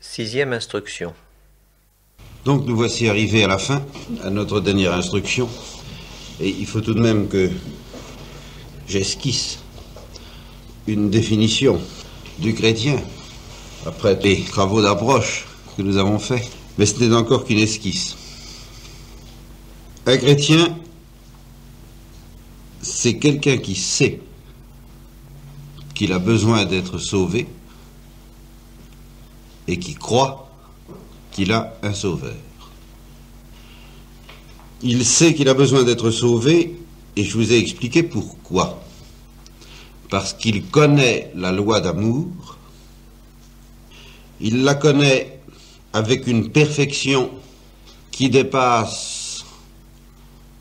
Sixième instruction. Donc nous voici arrivés à la fin, à notre dernière instruction. Et il faut tout de même que j'esquisse une définition du chrétien, après les travaux d'approche que nous avons faits. Mais ce n'est encore qu'une esquisse. Un chrétien, c'est quelqu'un qui sait qu'il a besoin d'être sauvé et qui croit qu'il a un sauveur. Il sait qu'il a besoin d'être sauvé et je vous ai expliqué pourquoi. Parce qu'il connaît la loi d'amour, il la connaît avec une perfection qui dépasse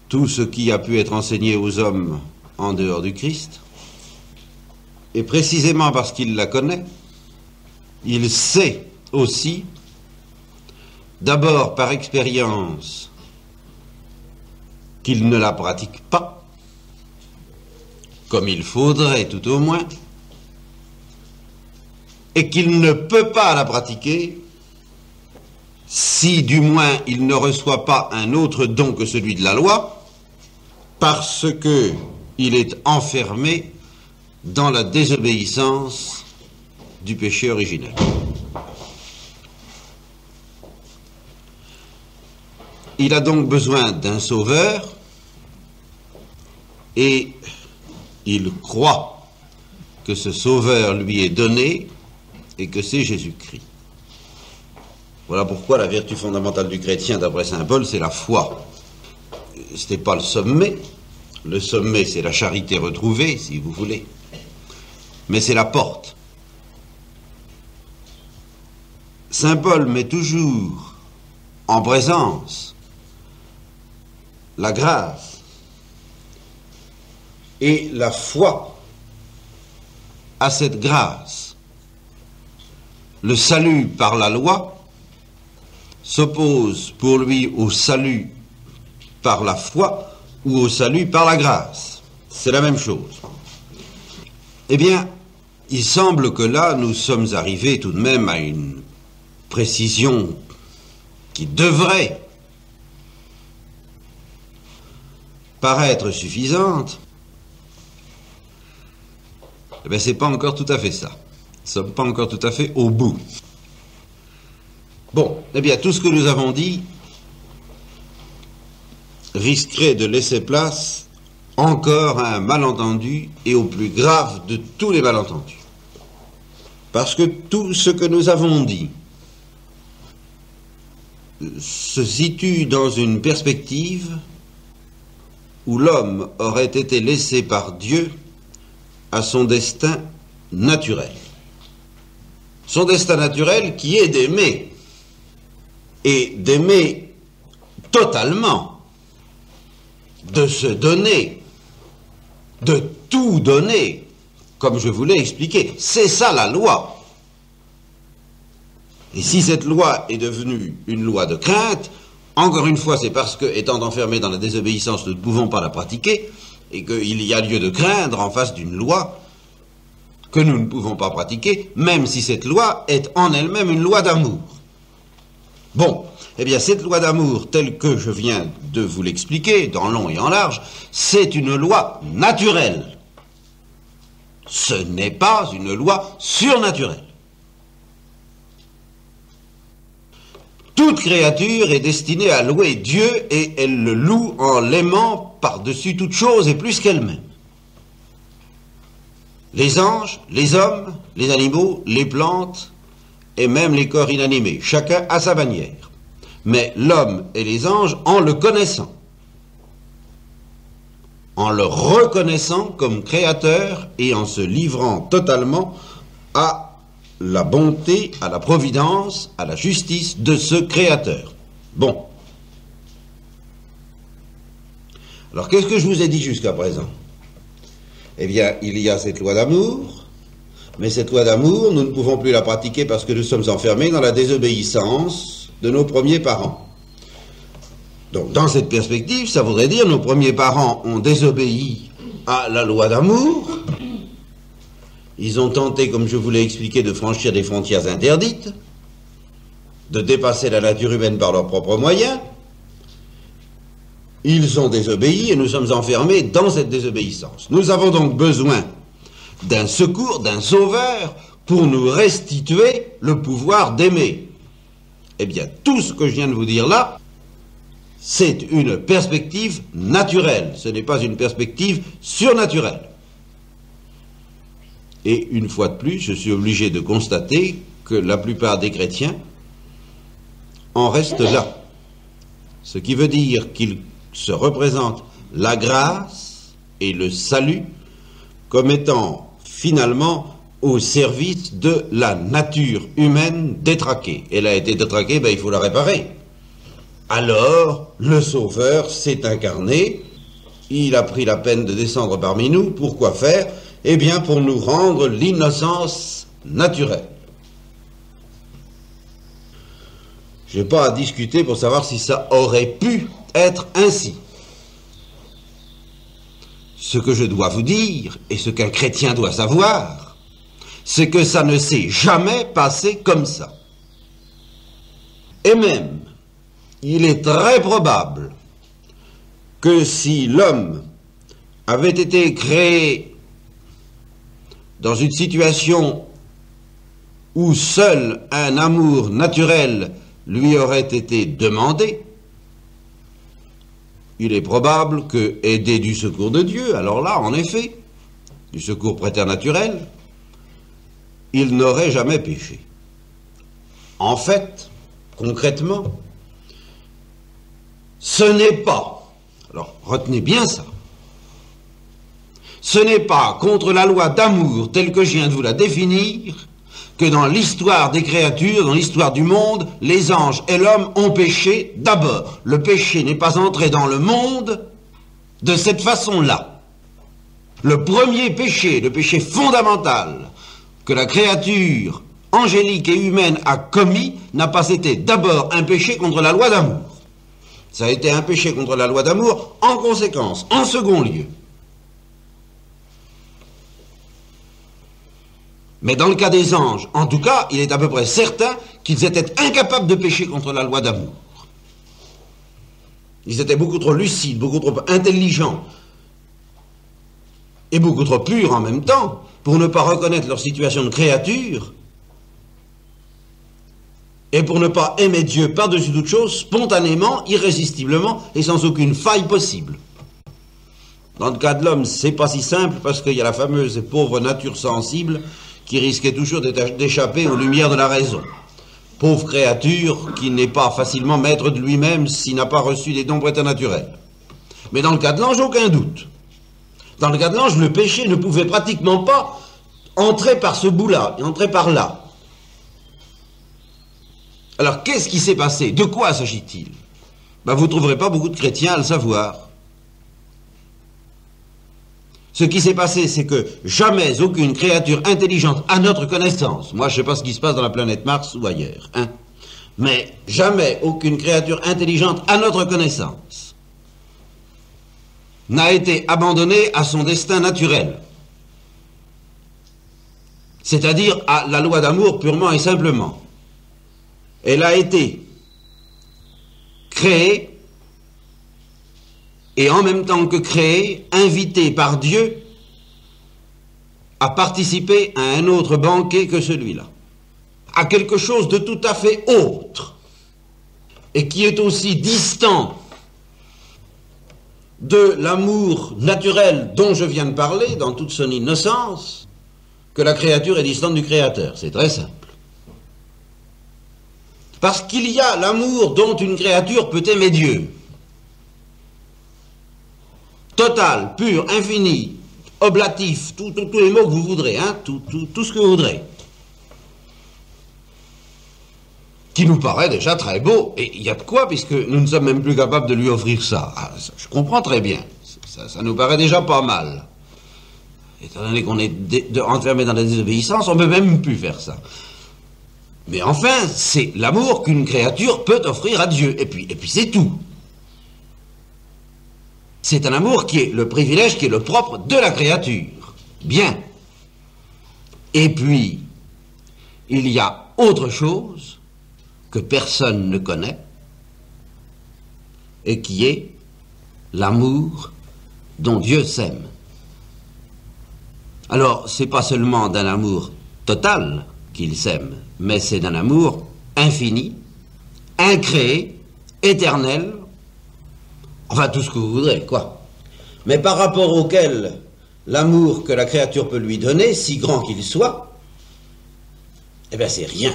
tout ce qui a pu être enseigné aux hommes en dehors du Christ. Et précisément parce qu'il la connaît, il sait aussi, d'abord par expérience, qu'il ne la pratique pas, comme il faudrait tout au moins, et qu'il ne peut pas la pratiquer si du moins il ne reçoit pas un autre don que celui de la loi, parce que il est enfermé dans la désobéissance du péché originel. Il a donc besoin d'un sauveur et il croit que ce sauveur lui est donné et que c'est Jésus-Christ. Voilà pourquoi la vertu fondamentale du chrétien, d'après saint Paul, c'est la foi. Ce n'est pas le sommet. Le sommet, c'est la charité retrouvée, si vous voulez. Mais c'est la porte. Saint Paul met toujours en présence la grâce et la foi à cette grâce. Le salut par la loi s'oppose pour lui au salut par la foi ou au salut par la grâce. C'est la même chose. Eh bien, il semble que là, nous sommes arrivés tout de même à une précision qui devrait paraître suffisante. Eh bien, c'est pas encore tout à fait ça. Nous ne sommes pas encore tout à fait au bout. Bon, eh bien, tout ce que nous avons dit risquerait de laisser place encore à un malentendu et au plus grave de tous les malentendus. Parce que tout ce que nous avons dit se situe dans une perspective où l'homme aurait été laissé par Dieu à son destin naturel. Son destin naturel qui est d'aimer, et d'aimer totalement, de se donner, de tout donner, comme je vous l'ai expliqué. C'est ça la loi. Et si cette loi est devenue une loi de crainte, encore une fois, c'est parce que, étant enfermés dans la désobéissance, nous ne pouvons pas la pratiquer, et qu'il y a lieu de craindre en face d'une loi que nous ne pouvons pas pratiquer, même si cette loi est en elle-même une loi d'amour. Bon, eh bien, cette loi d'amour, telle que je viens de vous l'expliquer, dans long et en large, c'est une loi naturelle. Ce n'est pas une loi surnaturelle. Toute créature est destinée à louer Dieu et elle le loue en l'aimant par-dessus toute chose et plus qu'elle-même. Les anges, les hommes, les animaux, les plantes et même les corps inanimés, chacun à sa manière. Mais l'homme et les anges en le connaissant, en le reconnaissant comme créateur et en se livrant totalement à la bonté, à la providence, à la justice de ce créateur. Bon. Alors, qu'est-ce que je vous ai dit jusqu'à présent? Eh bien, il y a cette loi d'amour, mais cette loi d'amour, nous ne pouvons plus la pratiquer parce que nous sommes enfermés dans la désobéissance de nos premiers parents. Donc, dans cette perspective, ça voudrait dire nos premiers parents ont désobéi à la loi d'amour. Ils ont tenté, comme je vous l'ai expliqué, de franchir des frontières interdites. de dépasser la nature humaine par leurs propres moyens. Ils ont désobéi et nous sommes enfermés dans cette désobéissance. Nous avons donc besoin d'un secours, d'un sauveur, pour nous restituer le pouvoir d'aimer. Eh bien, tout ce que je viens de vous dire là, c'est une perspective naturelle, ce n'est pas une perspective surnaturelle. Et une fois de plus, je suis obligé de constater que la plupart des chrétiens en restent là. Ce qui veut dire qu'ils se représentent la grâce et le salut comme étant finalement au service de la nature humaine détraquée. Elle a été détraquée, il faut la réparer. Alors, le Sauveur s'est incarné, il a pris la peine de descendre parmi nous, pourquoi faire? Eh bien, pour nous rendre l'innocence naturelle. Je n'ai pas à discuter pour savoir si ça aurait pu être ainsi. Ce que je dois vous dire, et ce qu'un chrétien doit savoir, c'est que ça ne s'est jamais passé comme ça. Et même, il est très probable que si l'homme avait été créé dans une situation où seul un amour naturel lui aurait été demandé, il est probable que, aidé du secours de Dieu, alors là, en effet, du secours préternaturel, il n'aurait jamais péché. En fait, concrètement, ce n'est pas, alors retenez bien ça, ce n'est pas contre la loi d'amour telle que je viens de vous la définir que dans l'histoire des créatures, dans l'histoire du monde, les anges et l'homme ont péché d'abord. Le péché n'est pas entré dans le monde de cette façon-là. Le premier péché, le péché fondamental que la créature angélique et humaine a commis, n'a pas été d'abord un péché contre la loi d'amour. Ça a été un péché contre la loi d'amour en conséquence, en second lieu. Mais dans le cas des anges, en tout cas, il est à peu près certain qu'ils étaient incapables de pécher contre la loi d'amour. Ils étaient beaucoup trop lucides, beaucoup trop intelligents, et beaucoup trop purs en même temps, pour ne pas reconnaître leur situation de créature, et pour ne pas aimer Dieu par-dessus toute chose, spontanément, irrésistiblement, et sans aucune faille possible. Dans le cas de l'homme, c'est pas si simple, parce qu'il y a la fameuse et pauvre nature sensible, qui risquait toujours d'échapper aux lumières de la raison. Pauvre créature qui n'est pas facilement maître de lui-même s'il n'a pas reçu des dons préternaturels. Mais dans le cas de l'ange, aucun doute. Dans le cas de l'ange, le péché ne pouvait pratiquement pas entrer par ce bout-là, et entrer par là. Alors, qu'est-ce qui s'est passé? De quoi s'agit-il? Vous ne trouverez pas beaucoup de chrétiens à le savoir. Ce qui s'est passé, c'est que jamais aucune créature intelligente à notre connaissance, moi je ne sais pas ce qui se passe dans la planète Mars ou ailleurs, mais jamais aucune créature intelligente à notre connaissance n'a été abandonnée à son destin naturel. C'est-à-dire à la loi d'amour purement et simplement. Elle a été créée et en même temps que créé, invité par Dieu à participer à un autre banquet que celui-là, à quelque chose de tout à fait autre, et qui est aussi distant de l'amour naturel dont je viens de parler, dans toute son innocence, que la créature est distante du Créateur. C'est très simple. Parce qu'il y a l'amour dont une créature peut aimer Dieu. Total, pur, infini, oblatif, tous les mots que vous voudrez, tout ce que vous voudrez. Qui nous paraît déjà très beau, et il y a de quoi, puisque nous ne sommes même plus capables de lui offrir ça. Je comprends très bien, ça nous paraît déjà pas mal. Étant donné qu'on est enfermé dans la désobéissance, on ne peut même plus faire ça. Mais enfin, c'est l'amour qu'une créature peut offrir à Dieu, et puis c'est tout. C'est un amour qui est le privilège, qui est le propre de la créature. Bien. Et puis, il y a autre chose que personne ne connaît et qui est l'amour dont Dieu s'aime. Alors, c'est pas seulement d'un amour total qu'il s'aime, mais c'est d'un amour infini, incréé, éternel, enfin tout ce que vous voudrez, quoi. Mais par rapport auquel l'amour que la créature peut lui donner, si grand qu'il soit, eh bien c'est rien.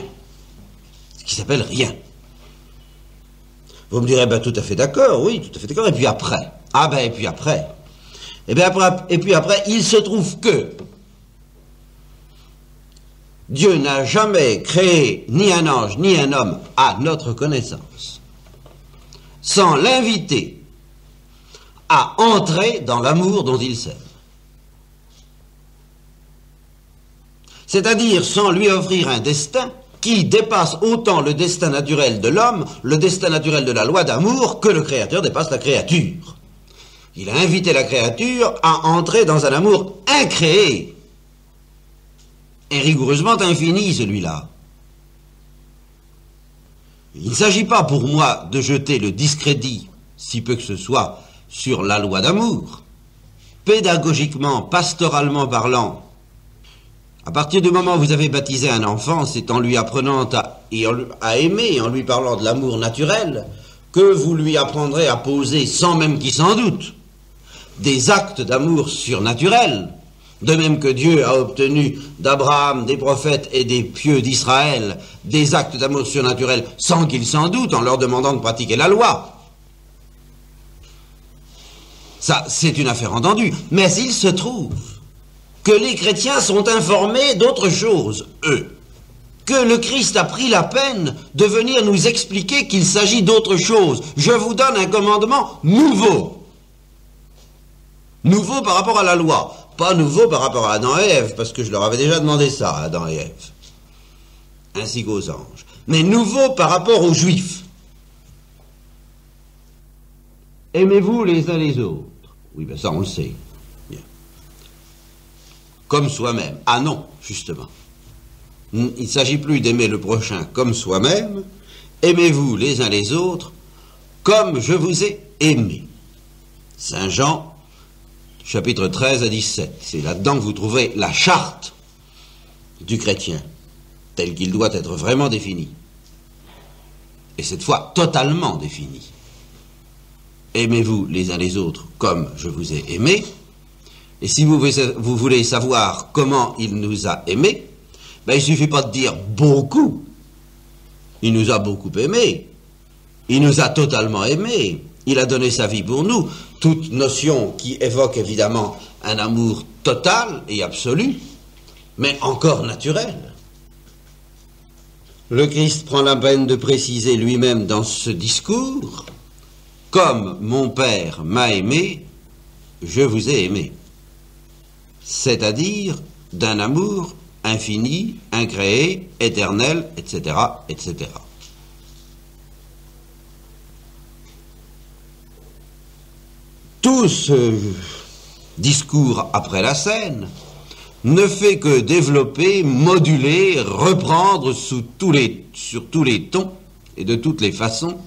Ce qui s'appelle rien. Vous me direz, ben tout à fait d'accord, oui, tout à fait d'accord, et puis après? Ah ben, et puis après? Et puis après, il se trouve que Dieu n'a jamais créé ni un ange ni un homme à notre connaissance sans l'inviter à entrer dans l'amour dont il s'aime. C'est-à-dire sans lui offrir un destin qui dépasse autant le destin naturel de l'homme, le destin naturel de la loi d'amour, que le Créateur dépasse la créature. Il a invité la créature à entrer dans un amour incréé et rigoureusement infini, celui-là. Il ne s'agit pas pour moi de jeter le discrédit, si peu que ce soit, sur la loi d'amour. Pédagogiquement, pastoralement parlant, à partir du moment où vous avez baptisé un enfant, c'est en lui apprenant à aimer, en lui parlant de l'amour naturel, que vous lui apprendrez à poser, sans même qu'il s'en doute, des actes d'amour surnaturels, de même que Dieu a obtenu d'Abraham, des prophètes et des pieux d'Israël des actes d'amour surnaturels sans qu'ils s'en doutent, en leur demandant de pratiquer la loi. Ça, c'est une affaire entendue. Mais il se trouve que les chrétiens sont informés d'autre chose, eux. Que le Christ a pris la peine de venir nous expliquer qu'il s'agit d'autre chose. Je vous donne un commandement nouveau. Nouveau par rapport à la loi. Pas nouveau par rapport à Adam et Ève, parce que je leur avais déjà demandé ça, à Adam et Ève. Ainsi qu'aux anges. Mais nouveau par rapport aux Juifs. Aimez-vous les uns les autres. Oui, ben ça on le sait. Bien. Comme soi-même. Ah non, justement. Il ne s'agit plus d'aimer le prochain comme soi-même. Aimez-vous les uns les autres comme je vous ai aimé. Saint Jean, chapitre 13 à 17. C'est là-dedans que vous trouverez la charte du chrétien, tel qu'il doit être vraiment défini. Et cette fois, totalement défini. Aimez-vous les uns les autres comme je vous ai aimé. Et si vous voulez savoir comment il nous a aimés, ben, il ne suffit pas de dire beaucoup. Il nous a beaucoup aimés. Il nous a totalement aimés. Il a donné sa vie pour nous. Toute notion qui évoque évidemment un amour total et absolu, mais encore naturel. Le Christ prend la peine de préciser lui-même dans ce discours, « Comme mon Père m'a aimé, je vous ai aimé », c'est-à-dire d'un amour infini, incréé, éternel, etc., etc. Tout ce discours après la scène ne fait que développer, moduler, reprendre sur tous les tons et de toutes les façons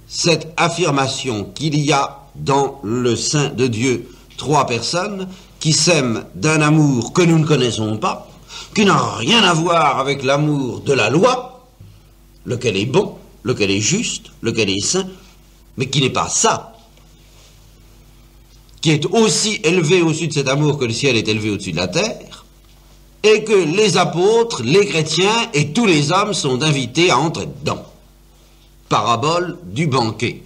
cette affirmation qu'il y a dans le sein de Dieu trois personnes qui s'aiment d'un amour que nous ne connaissons pas, qui n'a rien à voir avec l'amour de la loi, lequel est bon, lequel est juste, lequel est saint, mais qui n'est pas ça, qui est aussi élevé au-dessus de cet amour que le ciel est élevé au-dessus de la terre, et que les apôtres, les chrétiens et tous les hommes sont invités à entrer dedans. Parabole du banquet.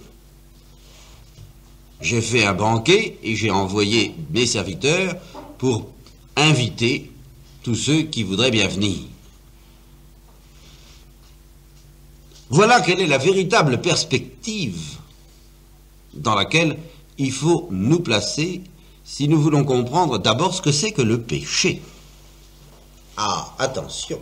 J'ai fait un banquet et j'ai envoyé mes serviteurs pour inviter tous ceux qui voudraient bien venir. Voilà quelle est la véritable perspective dans laquelle il faut nous placer si nous voulons comprendre d'abord ce que c'est que le péché. Ah, attention,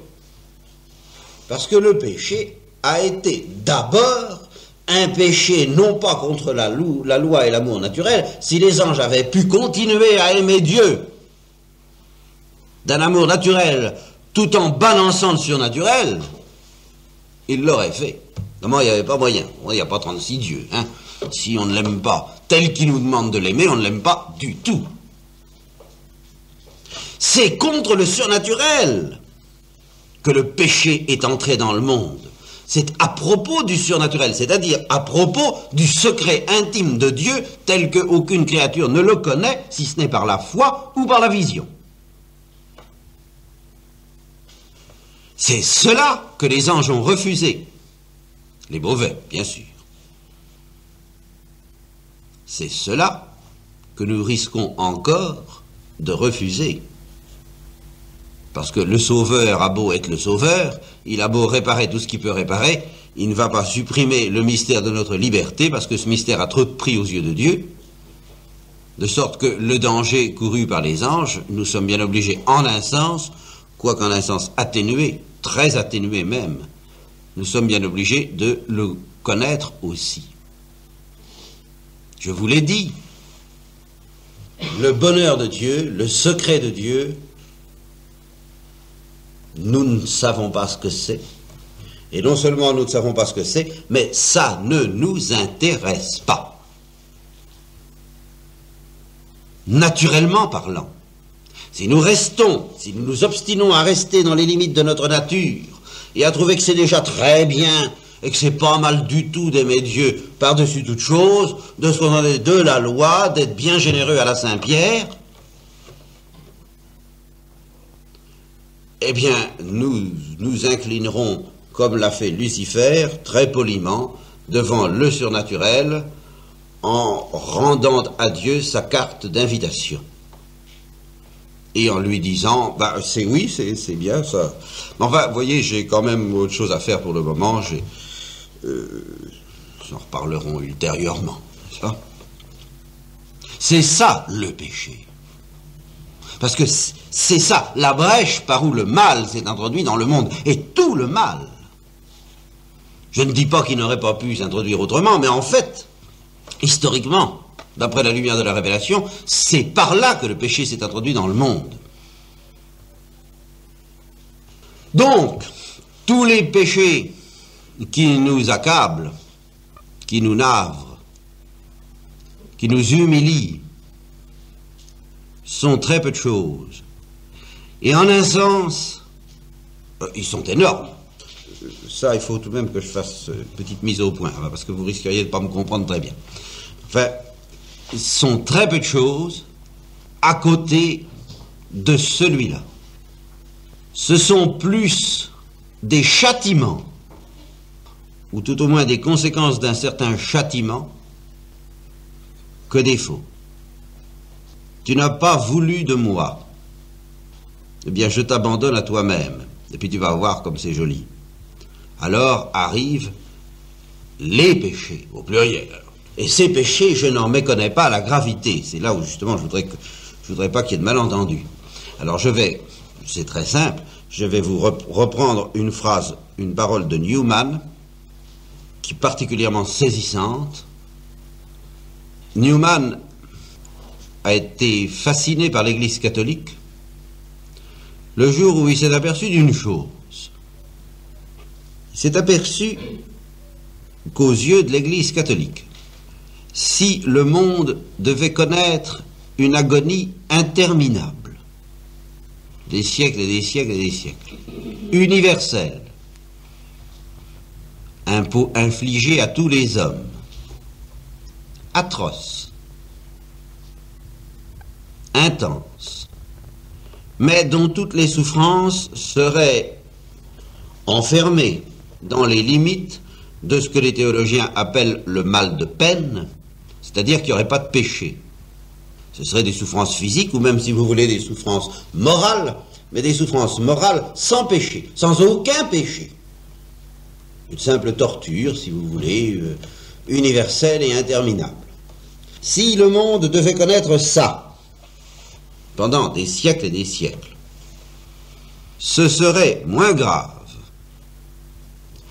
parce que le péché a été d'abord un péché non pas contre la loi et l'amour naturel. Si les anges avaient pu continuer à aimer Dieu d'un amour naturel tout en balançant le surnaturel, il l'aurait fait. Comment il n'y avait pas moyen? Il n'y a pas 36 dieux, hein. Si on ne l'aime pas tel qu'il nous demande de l'aimer, on ne l'aime pas du tout. C'est contre le surnaturel que le péché est entré dans le monde. C'est à propos du surnaturel, c'est-à-dire à propos du secret intime de Dieu tel qu'aucune créature ne le connaît, si ce n'est par la foi ou par la vision. C'est cela que les anges ont refusé. Les mauvais, bien sûr. C'est cela que nous risquons encore de refuser. Parce que le Sauveur a beau être le Sauveur, il a beau réparer tout ce qu'il peut réparer, il ne va pas supprimer le mystère de notre liberté, parce que ce mystère a trop de prix aux yeux de Dieu, de sorte que le danger couru par les anges, nous sommes bien obligés en un sens, quoiqu'en un sens atténué, très atténué même, nous sommes bien obligés de le connaître aussi. Je vous l'ai dit, le bonheur de Dieu, le secret de Dieu, nous ne savons pas ce que c'est. Et non seulement nous ne savons pas ce que c'est, mais ça ne nous intéresse pas. Naturellement parlant, si nous nous obstinons à rester dans les limites de notre nature et à trouver que c'est déjà très bien et que c'est pas mal du tout d'aimer Dieu par-dessus toute chose, de se contenter de la loi, d'être bien généreux à la Saint-Pierre, eh bien, nous nous inclinerons, comme l'a fait Lucifer, très poliment, devant le surnaturel, en rendant à Dieu sa carte d'invitation. Et en lui disant, c'est bien ça. Mais enfin, vous voyez, j'ai quand même autre chose à faire pour le moment, nous en reparlerons ultérieurement, n'est-ce pas? C'est ça, le péché. Parce que c'est ça, la brèche par où le mal s'est introduit dans le monde, et tout le mal. Je ne dis pas qu'il n'aurait pas pu s'introduire autrement, mais en fait, historiquement, d'après la lumière de la révélation, c'est par là que le péché s'est introduit dans le monde. Donc, tous les péchés qui nous accablent, qui nous navrent, qui nous humilient, sont très peu de choses. Et en un sens, ils sont énormes. Ça, il faut tout de même que je fasse une petite mise au point, parce que vous risqueriez de ne pas me comprendre très bien. Enfin, ils sont très peu de choses à côté de celui-là. Ce sont plus des châtiments, ou tout au moins des conséquences d'un certain châtiment, que des fautes. Tu n'as pas voulu de moi, eh bien je t'abandonne à toi-même, et puis tu vas voir comme c'est joli. Alors arrivent les péchés, au pluriel. Et ces péchés, je n'en méconnais pas la gravité. C'est là où justement je voudrais pas qu'il y ait de malentendu. Alors c'est très simple, je vais vous reprendre une phrase, une parole de Newman, qui est particulièrement saisissante. Newman a été fasciné par l'Église catholique le jour où il s'est aperçu d'une chose. Il s'est aperçu qu'aux yeux de l'Église catholique, si le monde devait connaître une agonie interminable, des siècles et des siècles et des siècles, universelle, infligée à tous les hommes, atroce, intense, mais dont toutes les souffrances seraient enfermées dans les limites de ce que les théologiens appellent le mal de peine, c'est-à-dire qu'il n'y aurait pas de péché. Ce seraient des souffrances physiques, ou même, si vous voulez, des souffrances morales, mais des souffrances morales sans péché, sans aucun péché. Une simple torture, si vous voulez, universelle et interminable. Si le monde devait connaître ça, pendant des siècles et des siècles, ce serait moins grave,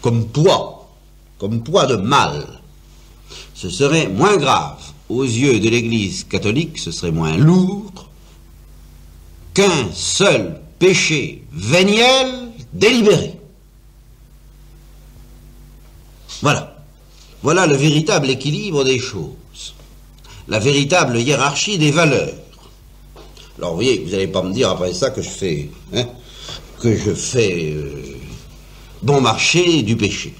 comme poids de mal, ce serait moins grave aux yeux de l'Église catholique, ce serait moins lourd qu'un seul péché véniel délibéré. Voilà. Voilà le véritable équilibre des choses. La véritable hiérarchie des valeurs. Alors, vous voyez, vous n'allez pas me dire après ça que je fais, bon marché du péché.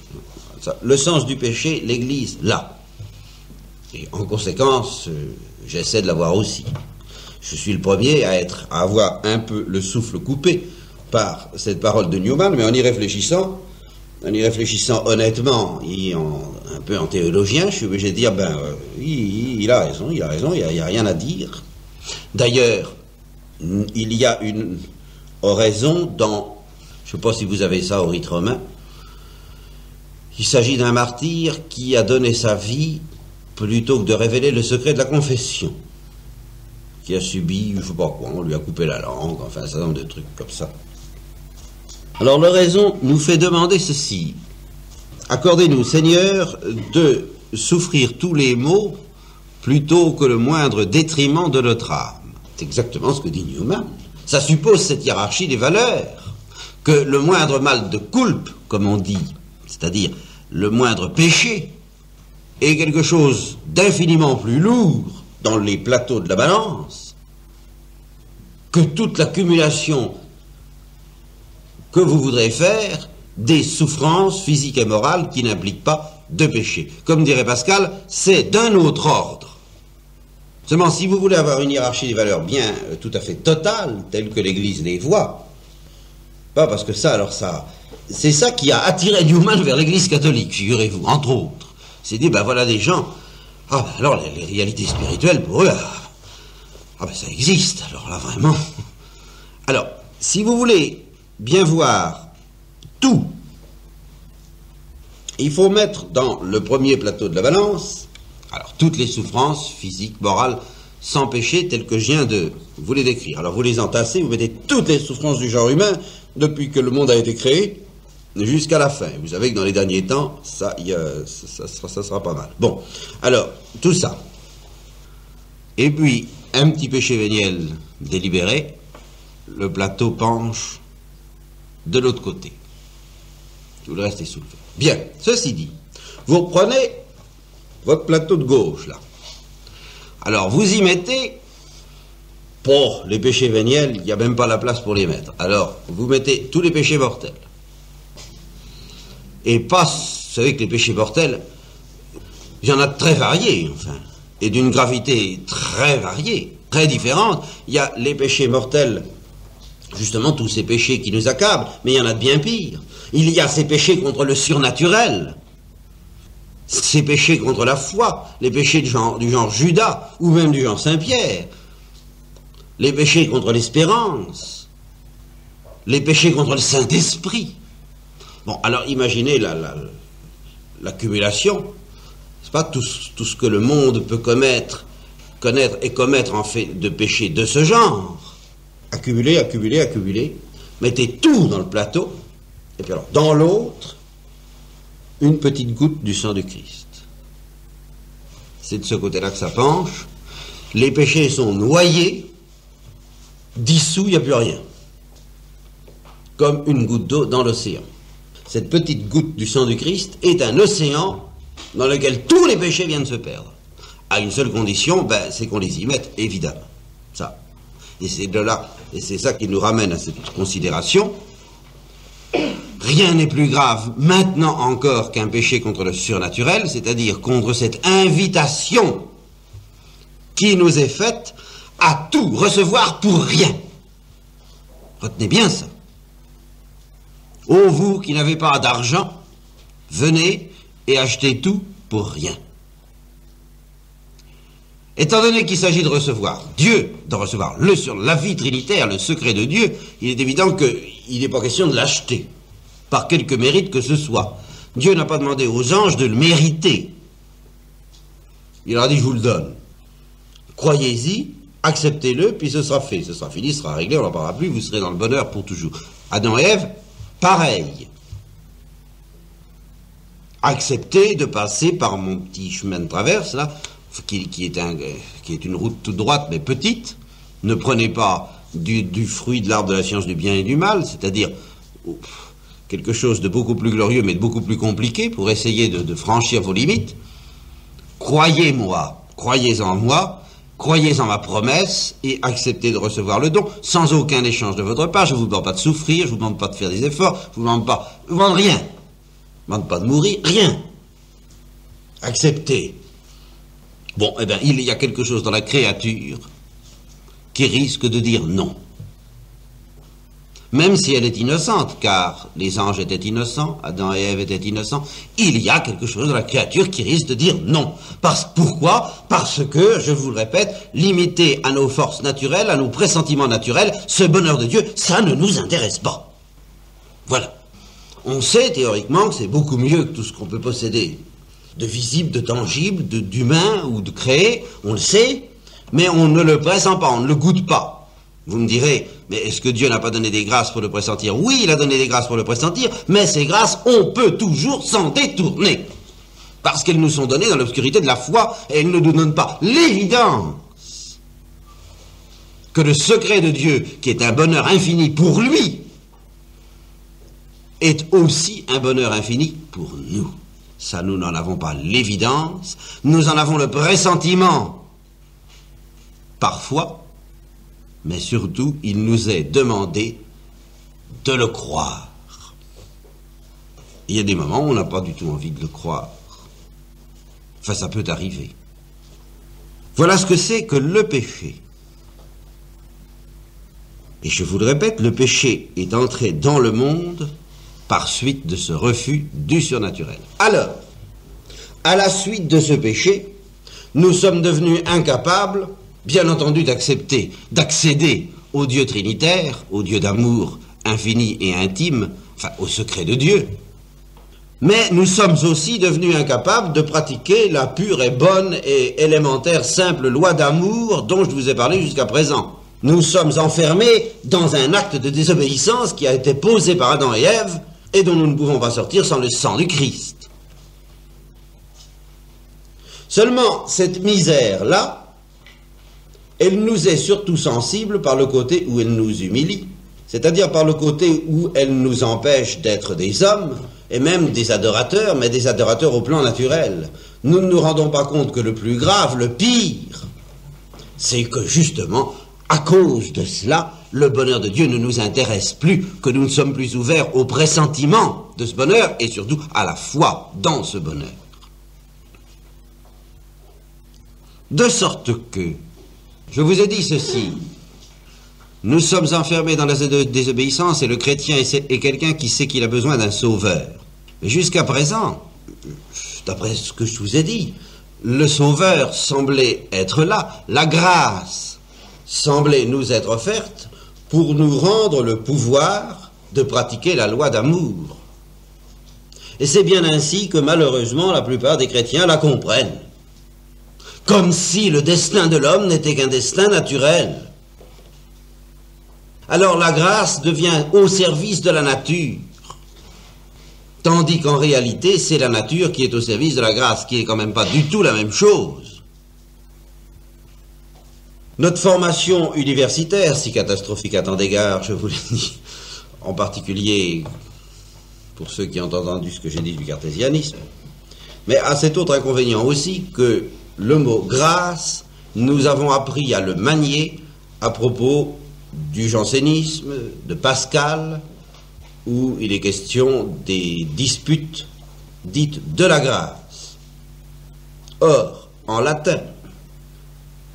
Ça, le sens du péché, l'Église l'a. Et en conséquence, j'essaie de l'avoir aussi. Je suis le premier à avoir un peu le souffle coupé par cette parole de Newman, mais en y réfléchissant honnêtement, un peu en théologien, je suis obligé de dire, il a raison, il n'y a rien à dire. D'ailleurs, il y a une oraison dans, je ne sais pas si vous avez ça au rite romain, il s'agit d'un martyr qui a donné sa vie plutôt que de révéler le secret de la confession, qui a subi, je ne sais pas quoi, on lui a coupé la langue, enfin un certain nombre de trucs comme ça. Alors l'oraison nous fait demander ceci: accordez-nous, Seigneur, de souffrir tous les maux plutôt que le moindre détriment de notre âme. C'est exactement ce que dit Newman. Ça suppose cette hiérarchie des valeurs, que le moindre mal de culpe, comme on dit, c'est-à-dire le moindre péché, est quelque chose d'infiniment plus lourd dans les plateaux de la balance que toute l'accumulation que vous voudrez faire des souffrances physiques et morales qui n'impliquent pas de péché. Comme dirait Pascal, c'est d'un autre ordre. Seulement, si vous voulez avoir une hiérarchie des valeurs bien tout à fait totale, telle que l'Église les voit, pas parce que c'est ça qui a attiré Newman vers l'Église catholique, figurez-vous, entre autres. C'est dit, voilà des gens, alors les réalités spirituelles, pour eux, ça existe, alors là, vraiment. Alors, si vous voulez bien voir tout, il faut mettre dans le premier plateau de la balance, alors toutes les souffrances physiques, morales, sans péché, telles que je viens de vous les décrire. Alors vous les entassez, vous mettez toutes les souffrances du genre humain, depuis que le monde a été créé, jusqu'à la fin. Vous savez que dans les derniers temps, ça sera pas mal. Bon, alors, tout ça. Et puis, un petit péché véniel délibéré, le plateau penche de l'autre côté. Tout le reste est soulevé. Bien, ceci dit, vous reprenez votre plateau de gauche, là. Alors, vous y mettez, pour les péchés véniels, il n'y a même pas la place pour les mettre. Alors, vous mettez tous les péchés mortels. Et vous savez que les péchés mortels, il y en a de très variés, enfin, et d'une gravité très variée, très différente. Il y a les péchés mortels, justement tous ces péchés qui nous accablent, mais il y en a de bien pires. Il y a ces péchés contre le surnaturel, ces péchés contre la foi, les péchés du genre Judas, ou même du genre Saint-Pierre, les péchés contre l'espérance, les péchés contre le Saint-Esprit. Bon, alors imaginez l'accumulation, c'est pas tout ce que le monde peut connaître et commettre en fait de péchés de ce genre. Accumuler, mettez tout dans le plateau, et puis alors, dans l'autre, une petite goutte du sang du Christ. C'est de ce côté-là que ça penche. Les péchés sont noyés, dissous, il n'y a plus rien. Comme une goutte d'eau dans l'océan. Cette petite goutte du sang du Christ est un océan dans lequel tous les péchés viennent se perdre. À une seule condition, c'est qu'on les y mette, évidemment. Ça. Et c'est de là, et c'est ça qui nous ramène à cette considération. Rien n'est plus grave maintenant encore qu'un péché contre le surnaturel, c'est-à-dire contre cette invitation qui nous est faite à tout recevoir pour rien. Retenez bien ça. Ô vous qui n'avez pas d'argent, venez et achetez tout pour rien. Étant donné qu'il s'agit de recevoir Dieu, de recevoir la vie trinitaire, le secret de Dieu, il est évident qu'il n'est pas question de l'acheter, par quelque mérite que ce soit. Dieu n'a pas demandé aux anges de le mériter. Il leur a dit, je vous le donne. Croyez-y, acceptez-le, puis ce sera fait. Ce sera fini, ce sera réglé, on n'en parlera plus, vous serez dans le bonheur pour toujours. Une et Ève, pareil. Acceptez de passer par mon petit chemin de traverse, là, qui est une route toute droite, mais petite. Ne prenez pas du fruit de l'arbre de la science du bien et du mal, c'est-à-dire quelque chose de beaucoup plus glorieux, mais de beaucoup plus compliqué, pour essayer de franchir vos limites. Croyez-moi, croyez en moi, croyez en ma promesse et acceptez de recevoir le don sans aucun échange de votre part. Je ne vous demande pas de souffrir, je ne vous demande pas de faire des efforts, je ne vous demande rien. Je ne vous demande pas de mourir, rien. Acceptez. Bon, eh bien, il y a quelque chose dans la créature qui risque de dire non. Même si elle est innocente, car les anges étaient innocents, Adam et Ève étaient innocents, il y a quelque chose dans la créature qui risque de dire non. Pourquoi? Parce que, je vous le répète, limité à nos forces naturelles, à nos pressentiments naturels, ce bonheur de Dieu, ça ne nous intéresse pas. Voilà. On sait théoriquement que c'est beaucoup mieux que tout ce qu'on peut posséder, de visible, de tangible, d'humain ou de créé, on le sait, mais on ne le pressent pas, on ne le goûte pas. Vous me direz, mais est-ce que Dieu n'a pas donné des grâces pour le pressentir? Oui, il a donné des grâces pour le pressentir, mais ces grâces, on peut toujours s'en détourner. Parce qu'elles nous sont données dans l'obscurité de la foi, et elles ne nous donnent pas l'évidence que le secret de Dieu, qui est un bonheur infini pour lui, est aussi un bonheur infini pour nous. Ça, nous n'en avons pas l'évidence, nous en avons le pressentiment, parfois, mais surtout, il nous est demandé de le croire. Il y a des moments où on n'a pas du tout envie de le croire. Enfin, ça peut arriver. Voilà ce que c'est que le péché. Et je vous le répète, le péché est entré dans le monde par suite de ce refus du surnaturel. Alors, à la suite de ce péché, nous sommes devenus incapables, bien entendu, d'accepter, d'accéder au Dieu trinitaire, au Dieu d'amour infini et intime, enfin au secret de Dieu. Mais nous sommes aussi devenus incapables de pratiquer la pure et bonne et élémentaire simple loi d'amour dont je vous ai parlé jusqu'à présent. Nous sommes enfermés dans un acte de désobéissance qui a été posé par Adam et Ève et dont nous ne pouvons pas sortir sans le sang du Christ. Seulement, cette misère-là, elle nous est surtout sensible par le côté où elle nous humilie, c'est-à-dire par le côté où elle nous empêche d'être des hommes, et même des adorateurs, mais des adorateurs au plan naturel. Nous ne nous rendons pas compte que le plus grave, le pire, c'est que justement, à cause de cela, le bonheur de Dieu ne nous intéresse plus, que nous ne sommes plus ouverts au pressentiment de ce bonheur, et surtout à la foi dans ce bonheur. De sorte que, je vous ai dit ceci, nous sommes enfermés dans la désobéissance et le chrétien est quelqu'un qui sait qu'il a besoin d'un sauveur. Mais jusqu'à présent, d'après ce que je vous ai dit, le sauveur semblait être là, la grâce semblait nous être offerte pour nous rendre le pouvoir de pratiquer la loi d'amour. Et c'est bien ainsi que malheureusement la plupart des chrétiens la comprennent. Comme si le destin de l'homme n'était qu'un destin naturel. Alors la grâce devient au service de la nature, tandis qu'en réalité c'est la nature qui est au service de la grâce, qui est quand même pas du tout la même chose. Notre formation universitaire, si catastrophique à tant d'égards, je vous l'ai dit, en particulier pour ceux qui ont entendu ce que j'ai dit du cartésianisme, mais à cet autre inconvénient aussi que le mot grâce, nous avons appris à le manier à propos du jansénisme, de Pascal, où il est question des disputes dites de la grâce. Or, en latin,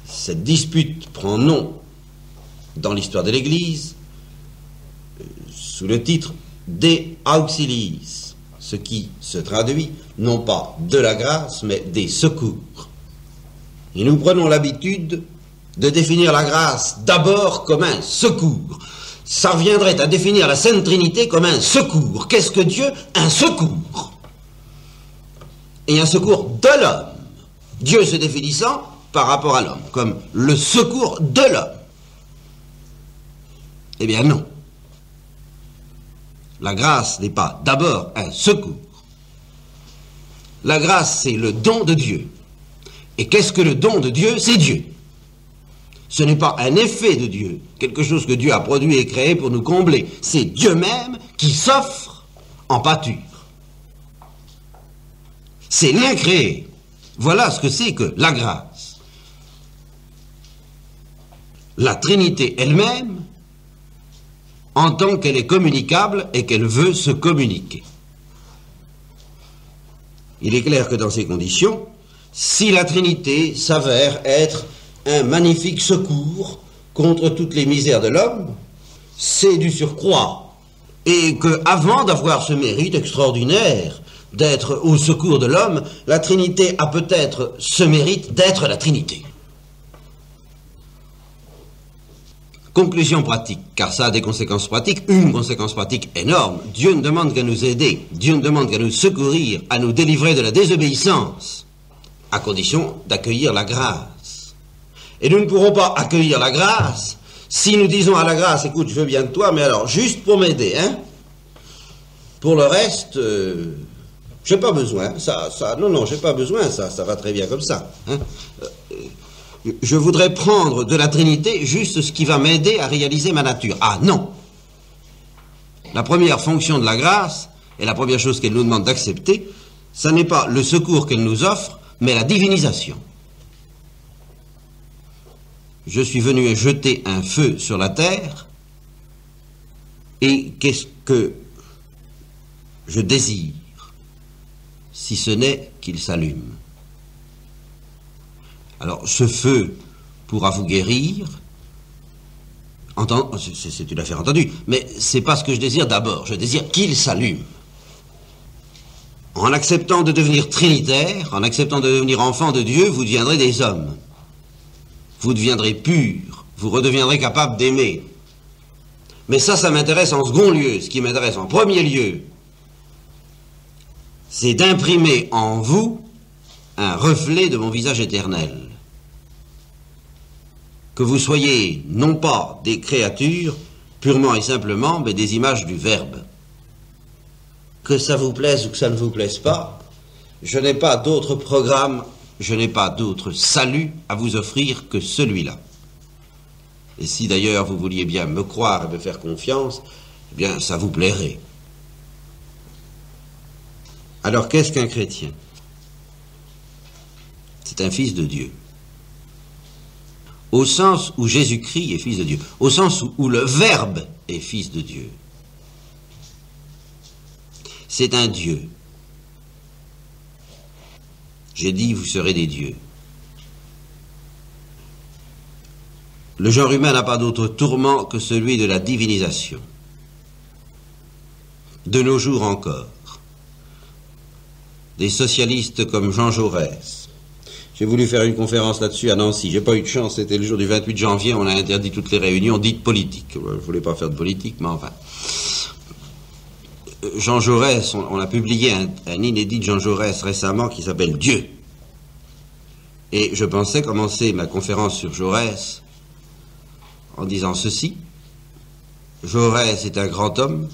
cette dispute prend nom dans l'histoire de l'Église sous le titre De Auxiliis, ce qui se traduit non pas de la grâce, mais des secours. Et nous prenons l'habitude de définir la grâce d'abord comme un secours. Ça reviendrait à définir la Sainte Trinité comme un secours. Qu'est-ce que Dieu? Un secours. Et un secours de l'homme. Dieu se définissant par rapport à l'homme, comme le secours de l'homme. Eh bien non. La grâce n'est pas d'abord un secours. La grâce, c'est le don de Dieu. Et qu'est-ce que le don de Dieu? C'est Dieu. Ce n'est pas un effet de Dieu, quelque chose que Dieu a produit et créé pour nous combler. C'est Dieu même qui s'offre en pâture. C'est l'incréé. Voilà ce que c'est que la grâce. La Trinité elle-même, en tant qu'elle est communicable et qu'elle veut se communiquer. Il est clair que dans ces conditions, si la Trinité s'avère être un magnifique secours contre toutes les misères de l'homme, c'est du surcroît. Et qu'avant d'avoir ce mérite extraordinaire d'être au secours de l'homme, la Trinité a peut-être ce mérite d'être la Trinité. Conclusion pratique, car ça a des conséquences pratiques, une conséquence pratique énorme. Dieu ne demande qu'à nous aider, Dieu ne demande qu'à nous secourir, à nous délivrer de la désobéissance, à condition d'accueillir la grâce. Et nous ne pourrons pas accueillir la grâce si nous disons à la grâce, écoute, je veux bien de toi, mais alors, juste pour m'aider, hein. Pour le reste, j'ai pas besoin, non, j'ai pas besoin, ça va très bien comme ça, hein. Je voudrais prendre de la Trinité juste ce qui va m'aider à réaliser ma nature. Ah non! La première fonction de la grâce, et la première chose qu'elle nous demande d'accepter, ça n'est pas le secours qu'elle nous offre, mais la divinisation. Je suis venu jeter un feu sur la terre, et qu'est-ce que je désire, si ce n'est qu'il s'allume? Alors, ce feu pourra vous guérir, c'est une affaire entendue, mais c'est pas ce que je désire d'abord, je désire qu'il s'allume. En acceptant de devenir trinitaire, en acceptant de devenir enfant de Dieu, vous deviendrez des hommes. Vous deviendrez purs, vous redeviendrez capable d'aimer. Mais ça m'intéresse en second lieu. Ce qui m'intéresse en premier lieu, c'est d'imprimer en vous un reflet de mon visage éternel. Que vous soyez non pas des créatures purement et simplement, mais des images du Verbe. Que ça vous plaise ou que ça ne vous plaise pas, je n'ai pas d'autre programme, je n'ai pas d'autre salut à vous offrir que celui-là. Et si d'ailleurs vous vouliez bien me croire et me faire confiance, eh bien ça vous plairait. Alors qu'est-ce qu'un chrétien? C'est un fils de Dieu. Au sens où Jésus-Christ est fils de Dieu, au sens où le Verbe est fils de Dieu. C'est un Dieu. J'ai dit, vous serez des dieux. Le genre humain n'a pas d'autre tourment que celui de la divinisation. De nos jours encore, des socialistes comme Jean Jaurès. J'ai voulu faire une conférence là-dessus à Nancy. J'ai pas eu de chance, c'était le jour du 28 janvier, on a interdit toutes les réunions dites politiques. Je voulais pas faire de politique, mais enfin. Jean Jaurès, on a publié un inédit de Jean Jaurès récemment qui s'appelle Dieu. Et je pensais commencer ma conférence sur Jaurès en disant ceci. Jaurès est un grand homme,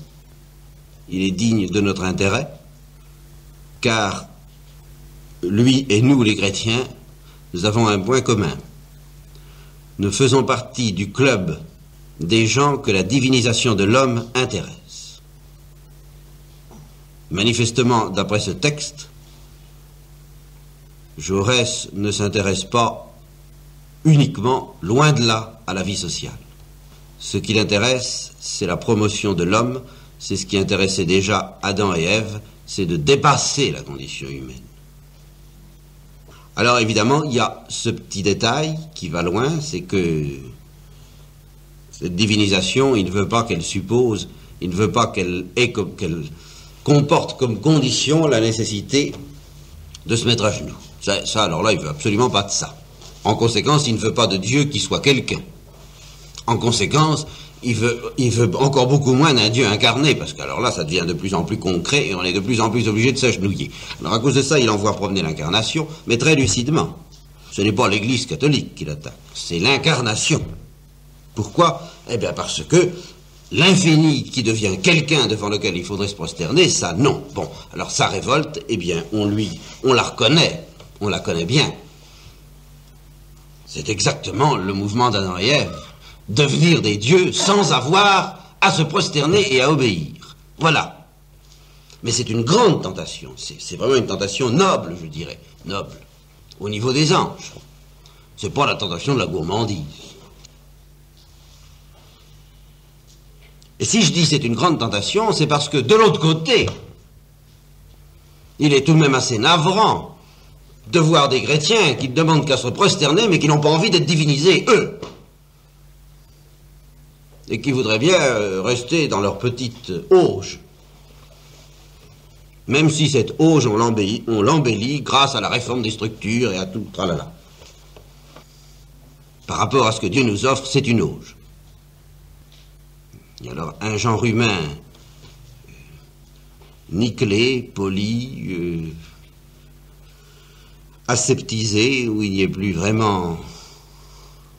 il est digne de notre intérêt, car lui et nous, les chrétiens, nous avons un point commun. Nous faisons partie du club des gens que la divinisation de l'homme intéresse. Manifestement, d'après ce texte, Jaurès ne s'intéresse pas uniquement, loin de là, à la vie sociale. Ce qui l'intéresse, c'est la promotion de l'homme, c'est ce qui intéressait déjà Adam et Ève, c'est de dépasser la condition humaine. Alors évidemment, il y a ce petit détail qui va loin, c'est que cette divinisation, il ne veut pas qu'elle suppose, il ne veut pas qu'elle comporte comme condition la nécessité de se mettre à genoux. Ça alors là, il ne veut absolument pas de ça. En conséquence, il ne veut pas de Dieu qui soit quelqu'un. En conséquence, il veut encore beaucoup moins d'un Dieu incarné, parce qu'alors là, ça devient de plus en plus concret et on est de plus en plus obligé de s'agenouiller. Alors à cause de ça, il envoie promener l'incarnation, mais très lucidement. Ce n'est pas l'Église catholique qui l'attaque, c'est l'incarnation. Pourquoi? Eh bien parce que l'infini qui devient quelqu'un devant lequel il faudrait se prosterner, ça non. Bon, alors sa révolte, eh bien on la reconnaît, on la connaît bien. C'est exactement le mouvement d'Adam et Ève. Devenir des dieux sans avoir à se prosterner et à obéir. Voilà. Mais c'est une grande tentation. C'est vraiment une tentation noble, je dirais. Noble. Au niveau des anges. C'est pas la tentation de la gourmandise. Et si je dis c'est une grande tentation, c'est parce que de l'autre côté, il est tout de même assez navrant de voir des chrétiens qui ne demandent qu'à se prosterner, mais qui n'ont pas envie d'être divinisés, eux. Et qui voudraient bien rester dans leur petite auge. Même si cette auge, on l'embellit grâce à la réforme des structures et à tout, tralala. Par rapport à ce que Dieu nous offre, c'est une auge. Et alors, un genre humain nickelé, poli, aseptisé, où il n'y ait plus vraiment...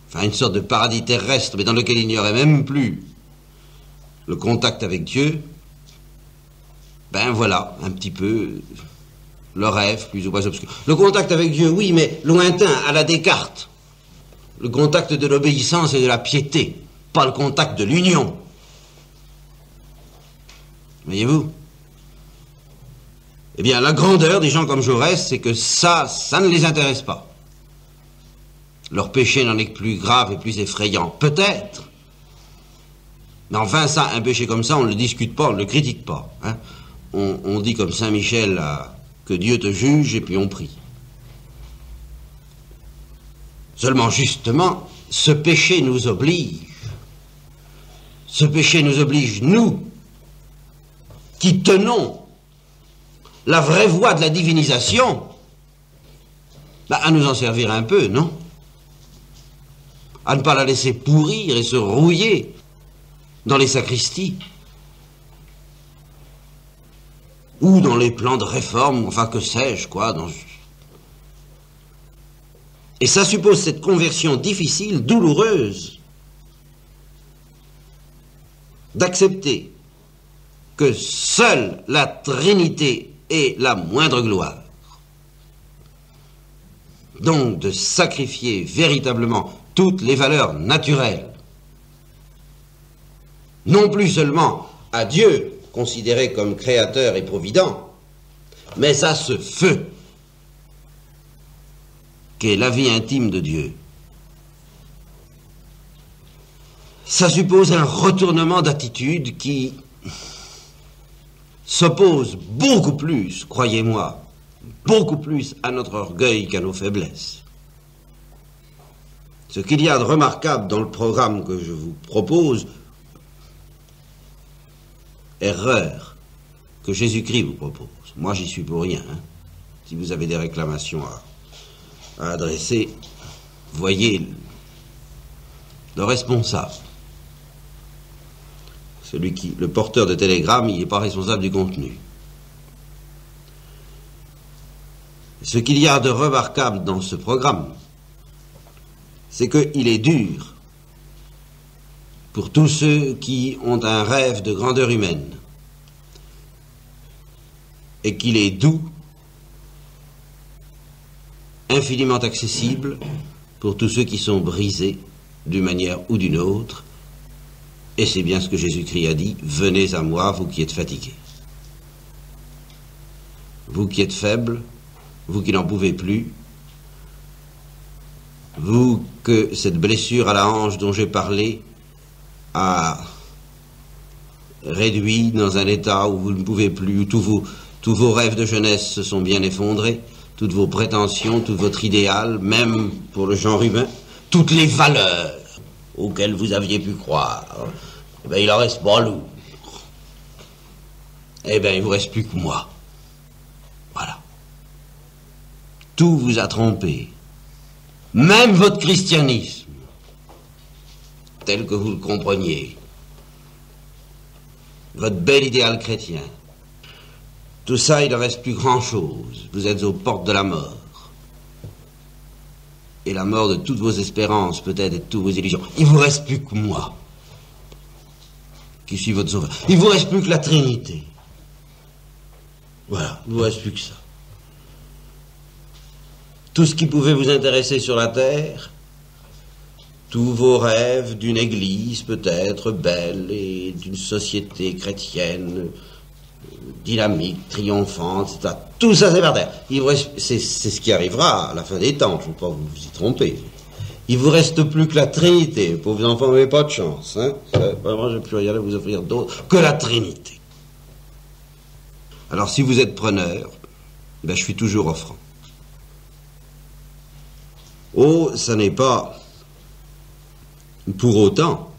Enfin, une sorte de paradis terrestre, mais dans lequel il n'y aurait même plus le contact avec Dieu, ben voilà, un petit peu le rêve, plus ou moins obscur. Le contact avec Dieu, oui, mais lointain, à la Descartes. Le contact de l'obéissance et de la piété, pas le contact de l'union. Voyez-vous? Eh bien, la grandeur des gens comme Jaurès, c'est que ça ne les intéresse pas. Leur péché n'en est que plus grave et plus effrayant. Peut-être. Mais enfin, ça, un péché comme ça, on ne le discute pas, on ne le critique pas. Hein. On dit comme Saint Michel que Dieu te juge et puis on prie. Seulement, justement, ce péché nous oblige. Ce péché nous oblige, nous, qui tenons la vraie voie de la divinisation, à nous en servir un peu, non? À ne pas la laisser pourrir et se rouiller dans les sacristies. Ou dans les plans de réforme, enfin que sais-je, quoi. Et ça suppose cette conversion difficile, douloureuse, d'accepter que seule la Trinité est la moindre gloire. Donc de sacrifier véritablement toutes les valeurs naturelles, non plus seulement à Dieu, considéré comme créateur et provident, mais à ce feu qu'est la vie intime de Dieu. Ça suppose un retournement d'attitude qui s'oppose beaucoup plus, croyez-moi, beaucoup plus à notre orgueil qu'à nos faiblesses. Ce qu'il y a de remarquable dans le programme que je vous propose, erreur, que Jésus-Christ vous propose. Moi, j'y suis pour rien. Hein. Si vous avez des réclamations à adresser, voyez le responsable. Le porteur de télégramme, il n'est pas responsable du contenu. Ce qu'il y a de remarquable dans ce programme, c'est qu'il est dur pour tous ceux qui ont un rêve de grandeur humaine et qu'il est doux, infiniment accessible pour tous ceux qui sont brisés d'une manière ou d'une autre. Et c'est bien ce que Jésus-Christ a dit, « Venez à moi, vous qui êtes fatigués. Vous qui êtes faibles, vous qui n'en pouvez plus, vous que cette blessure à la hanche dont j'ai parlé a réduit dans un état où vous ne pouvez plus, où tous vos rêves de jeunesse se sont bien effondrés, toutes vos prétentions, tout votre idéal, même pour le genre humain, toutes les valeurs auxquelles vous aviez pu croire, eh bien, il en reste pas lourd. Eh bien, il vous reste plus que moi. Voilà. Tout vous a trompé. Même votre christianisme, tel que vous le compreniez, votre bel idéal chrétien, tout ça, il ne reste plus grand-chose. Vous êtes aux portes de la mort. Et la mort de toutes vos espérances, peut-être, et de toutes vos illusions. Il ne vous reste plus que moi, qui suis votre sauveur. Il ne vous reste plus que la Trinité. Voilà, il ne vous reste plus que ça. Tout ce qui pouvait vous intéresser sur la terre, tous vos rêves d'une église peut-être belle et d'une société chrétienne dynamique, triomphante, etc. Tout ça c'est par terre. C'est ce qui arrivera à la fin des temps, je ne veux pas vous y tromper. Il vous reste plus que la Trinité. Pauvres enfants, vous n'avez pas de chance. Hein. Vraiment, je n'ai plus rien à vous offrir d'autre que la Trinité. Alors si vous êtes preneur, ben, je suis toujours offrant. Oh, ça n'est pas pour autant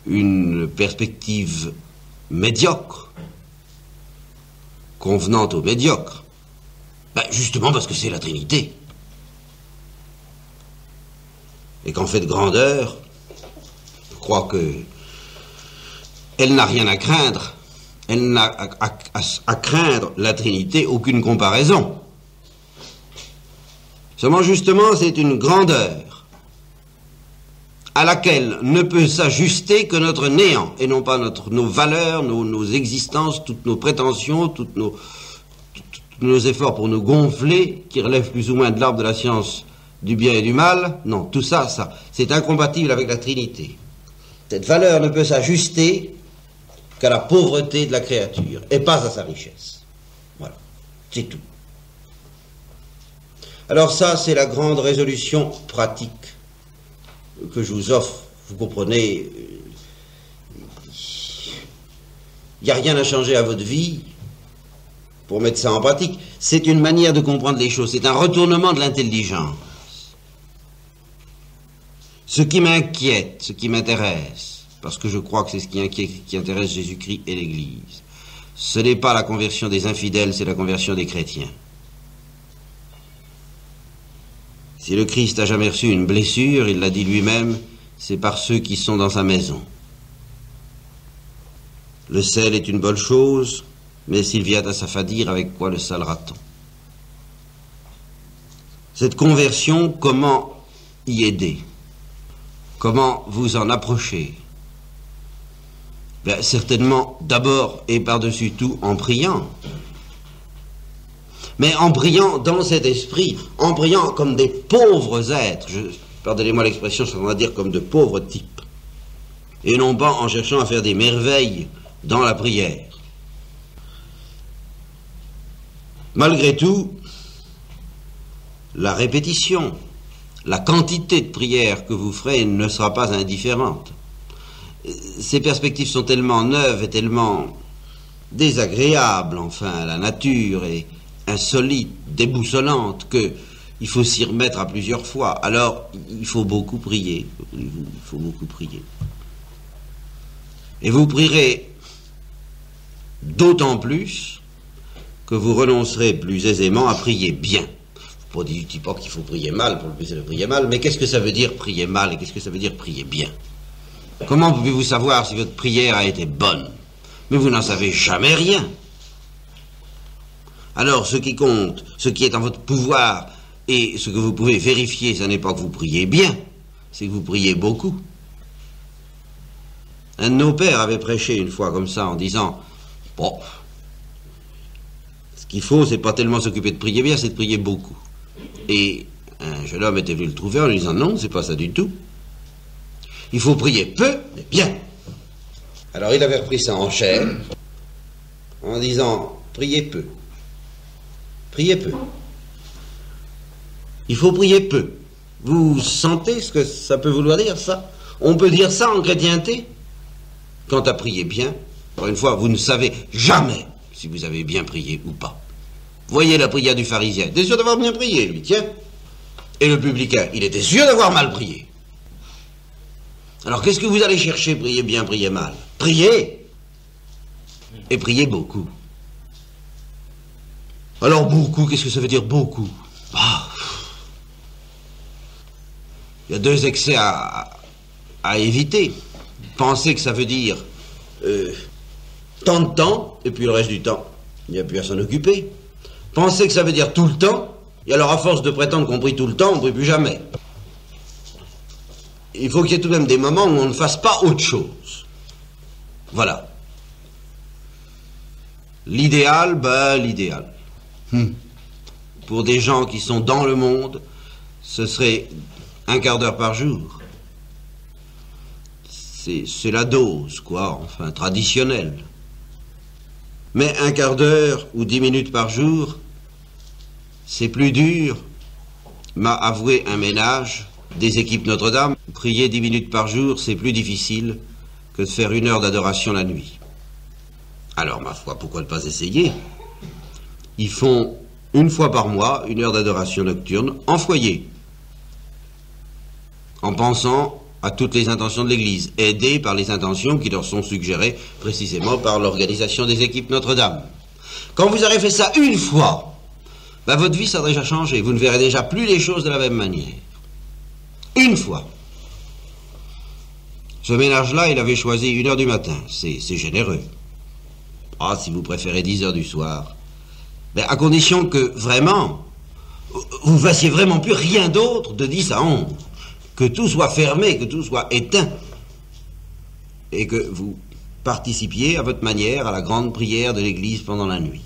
une perspective médiocre, convenant aux médiocres. Ben, justement parce que c'est la Trinité. Et qu'en fait de grandeur, je crois que elle n'a rien à craindre. Elle n'a à craindre la Trinité aucune comparaison. Seulement justement, c'est une grandeur à laquelle ne peut s'ajuster que notre néant, et non pas nos valeurs, nos existences, toutes nos prétentions, tous nos efforts pour nous gonfler, qui relèvent plus ou moins de l'arbre de la science du bien et du mal. Non, tout ça, c'est incompatible avec la Trinité. Cette valeur ne peut s'ajuster qu'à la pauvreté de la créature, et pas à sa richesse. Voilà, c'est tout. Alors ça, c'est la grande résolution pratique que je vous offre. Vous comprenez, il n'y a rien à changer à votre vie pour mettre ça en pratique. C'est une manière de comprendre les choses, c'est un retournement de l'intelligence. Ce qui m'inquiète, ce qui m'intéresse, parce que je crois que c'est ce qui inquiète, qui intéresse Jésus-Christ et l'Église, ce n'est pas la conversion des infidèles, c'est la conversion des chrétiens. Si le Christ a jamais reçu une blessure, il l'a dit lui-même, c'est par ceux qui sont dans sa maison. Le sel est une bonne chose, mais s'il vient à s'affadir, avec quoi le salera-t-on? Cette conversion, comment y aider? Comment vous en approcher? Bien, certainement, d'abord et par-dessus tout, en priant. Mais en priant dans cet esprit, en priant comme des pauvres êtres, pardonnez-moi l'expression, ça va dire comme de pauvres types, et non pas en cherchant à faire des merveilles dans la prière. Malgré tout, la répétition, la quantité de prières que vous ferez ne sera pas indifférente. Ces perspectives sont tellement neuves et tellement désagréables, enfin, à la nature, et insolite, déboussolante, qu'il faut s'y remettre à plusieurs fois. Alors, il faut beaucoup prier. Il faut beaucoup prier. Et vous prierez d'autant plus que vous renoncerez plus aisément à prier bien. Pour dire, je ne dis pas qu'il faut prier mal pour le plaisir de prier mal, mais qu'est-ce que ça veut dire prier mal et qu'est-ce que ça veut dire prier bien? Comment pouvez-vous savoir si votre prière a été bonne? Mais vous n'en savez jamais rien. Alors, ce qui compte, ce qui est en votre pouvoir, et ce que vous pouvez vérifier, ce n'est pas que vous priez bien, c'est que vous priez beaucoup. Un de nos pères avait prêché une fois comme ça, en disant, bon, ce qu'il faut, c'est pas tellement s'occuper de prier bien, c'est de prier beaucoup. Et un jeune homme était venu le trouver en lui disant, non, c'est pas ça du tout. Il faut prier peu, mais bien. Alors il avait repris ça en chaîne, en disant, priez peu. Priez peu. Il faut prier peu. Vous sentez ce que ça peut vouloir dire, ça? On peut dire ça en chrétienté? Quant à prier bien, encore une fois, vous ne savez jamais si vous avez bien prié ou pas. Voyez la prière du pharisien. Il était sûr d'avoir bien prié, lui, tiens. Et le publicain, il était sûr d'avoir mal prié. Alors qu'est-ce que vous allez chercher, prier bien, prier mal? Priez. Et priez beaucoup. Alors beaucoup, qu'est-ce que ça veut dire beaucoup? Il y a deux excès à éviter. Pensez que ça veut dire tant de temps, et puis le reste du temps, il n'y a plus à s'en occuper. Pensez que ça veut dire tout le temps, et alors à force de prétendre qu'on prie tout le temps, on ne prie plus jamais. Il faut qu'il y ait tout de même des moments où on ne fasse pas autre chose. Voilà. L'idéal, l'idéal. Pour des gens qui sont dans le monde, ce serait un quart d'heure par jour. C'est la dose, quoi, enfin, traditionnelle. Mais un quart d'heure ou 10 minutes par jour, c'est plus dur, m'a avoué un ménage des équipes Notre-Dame. Prier 10 minutes par jour, c'est plus difficile que de faire 1 heure d'adoration la nuit. Alors, ma foi, pourquoi ne pas essayer? Ils font 1 fois par mois 1 heure d'adoration nocturne en foyer, en pensant à toutes les intentions de l'Église, aidés par les intentions qui leur sont suggérées précisément par l'organisation des équipes Notre-Dame. Quand vous aurez fait ça 1 fois, ben votre vie sera déjà changée. Vous ne verrez déjà plus les choses de la même manière. 1 fois. Ce ménage-là, il avait choisi 1 heure du matin. C'est généreux. Ah, si vous préférez 10 heures du soir. Ben, à condition que, vraiment, vous fassiez vraiment plus rien d'autre de 10 à 11. Que tout soit fermé, que tout soit éteint. Et que vous participiez à votre manière à la grande prière de l'Église pendant la nuit.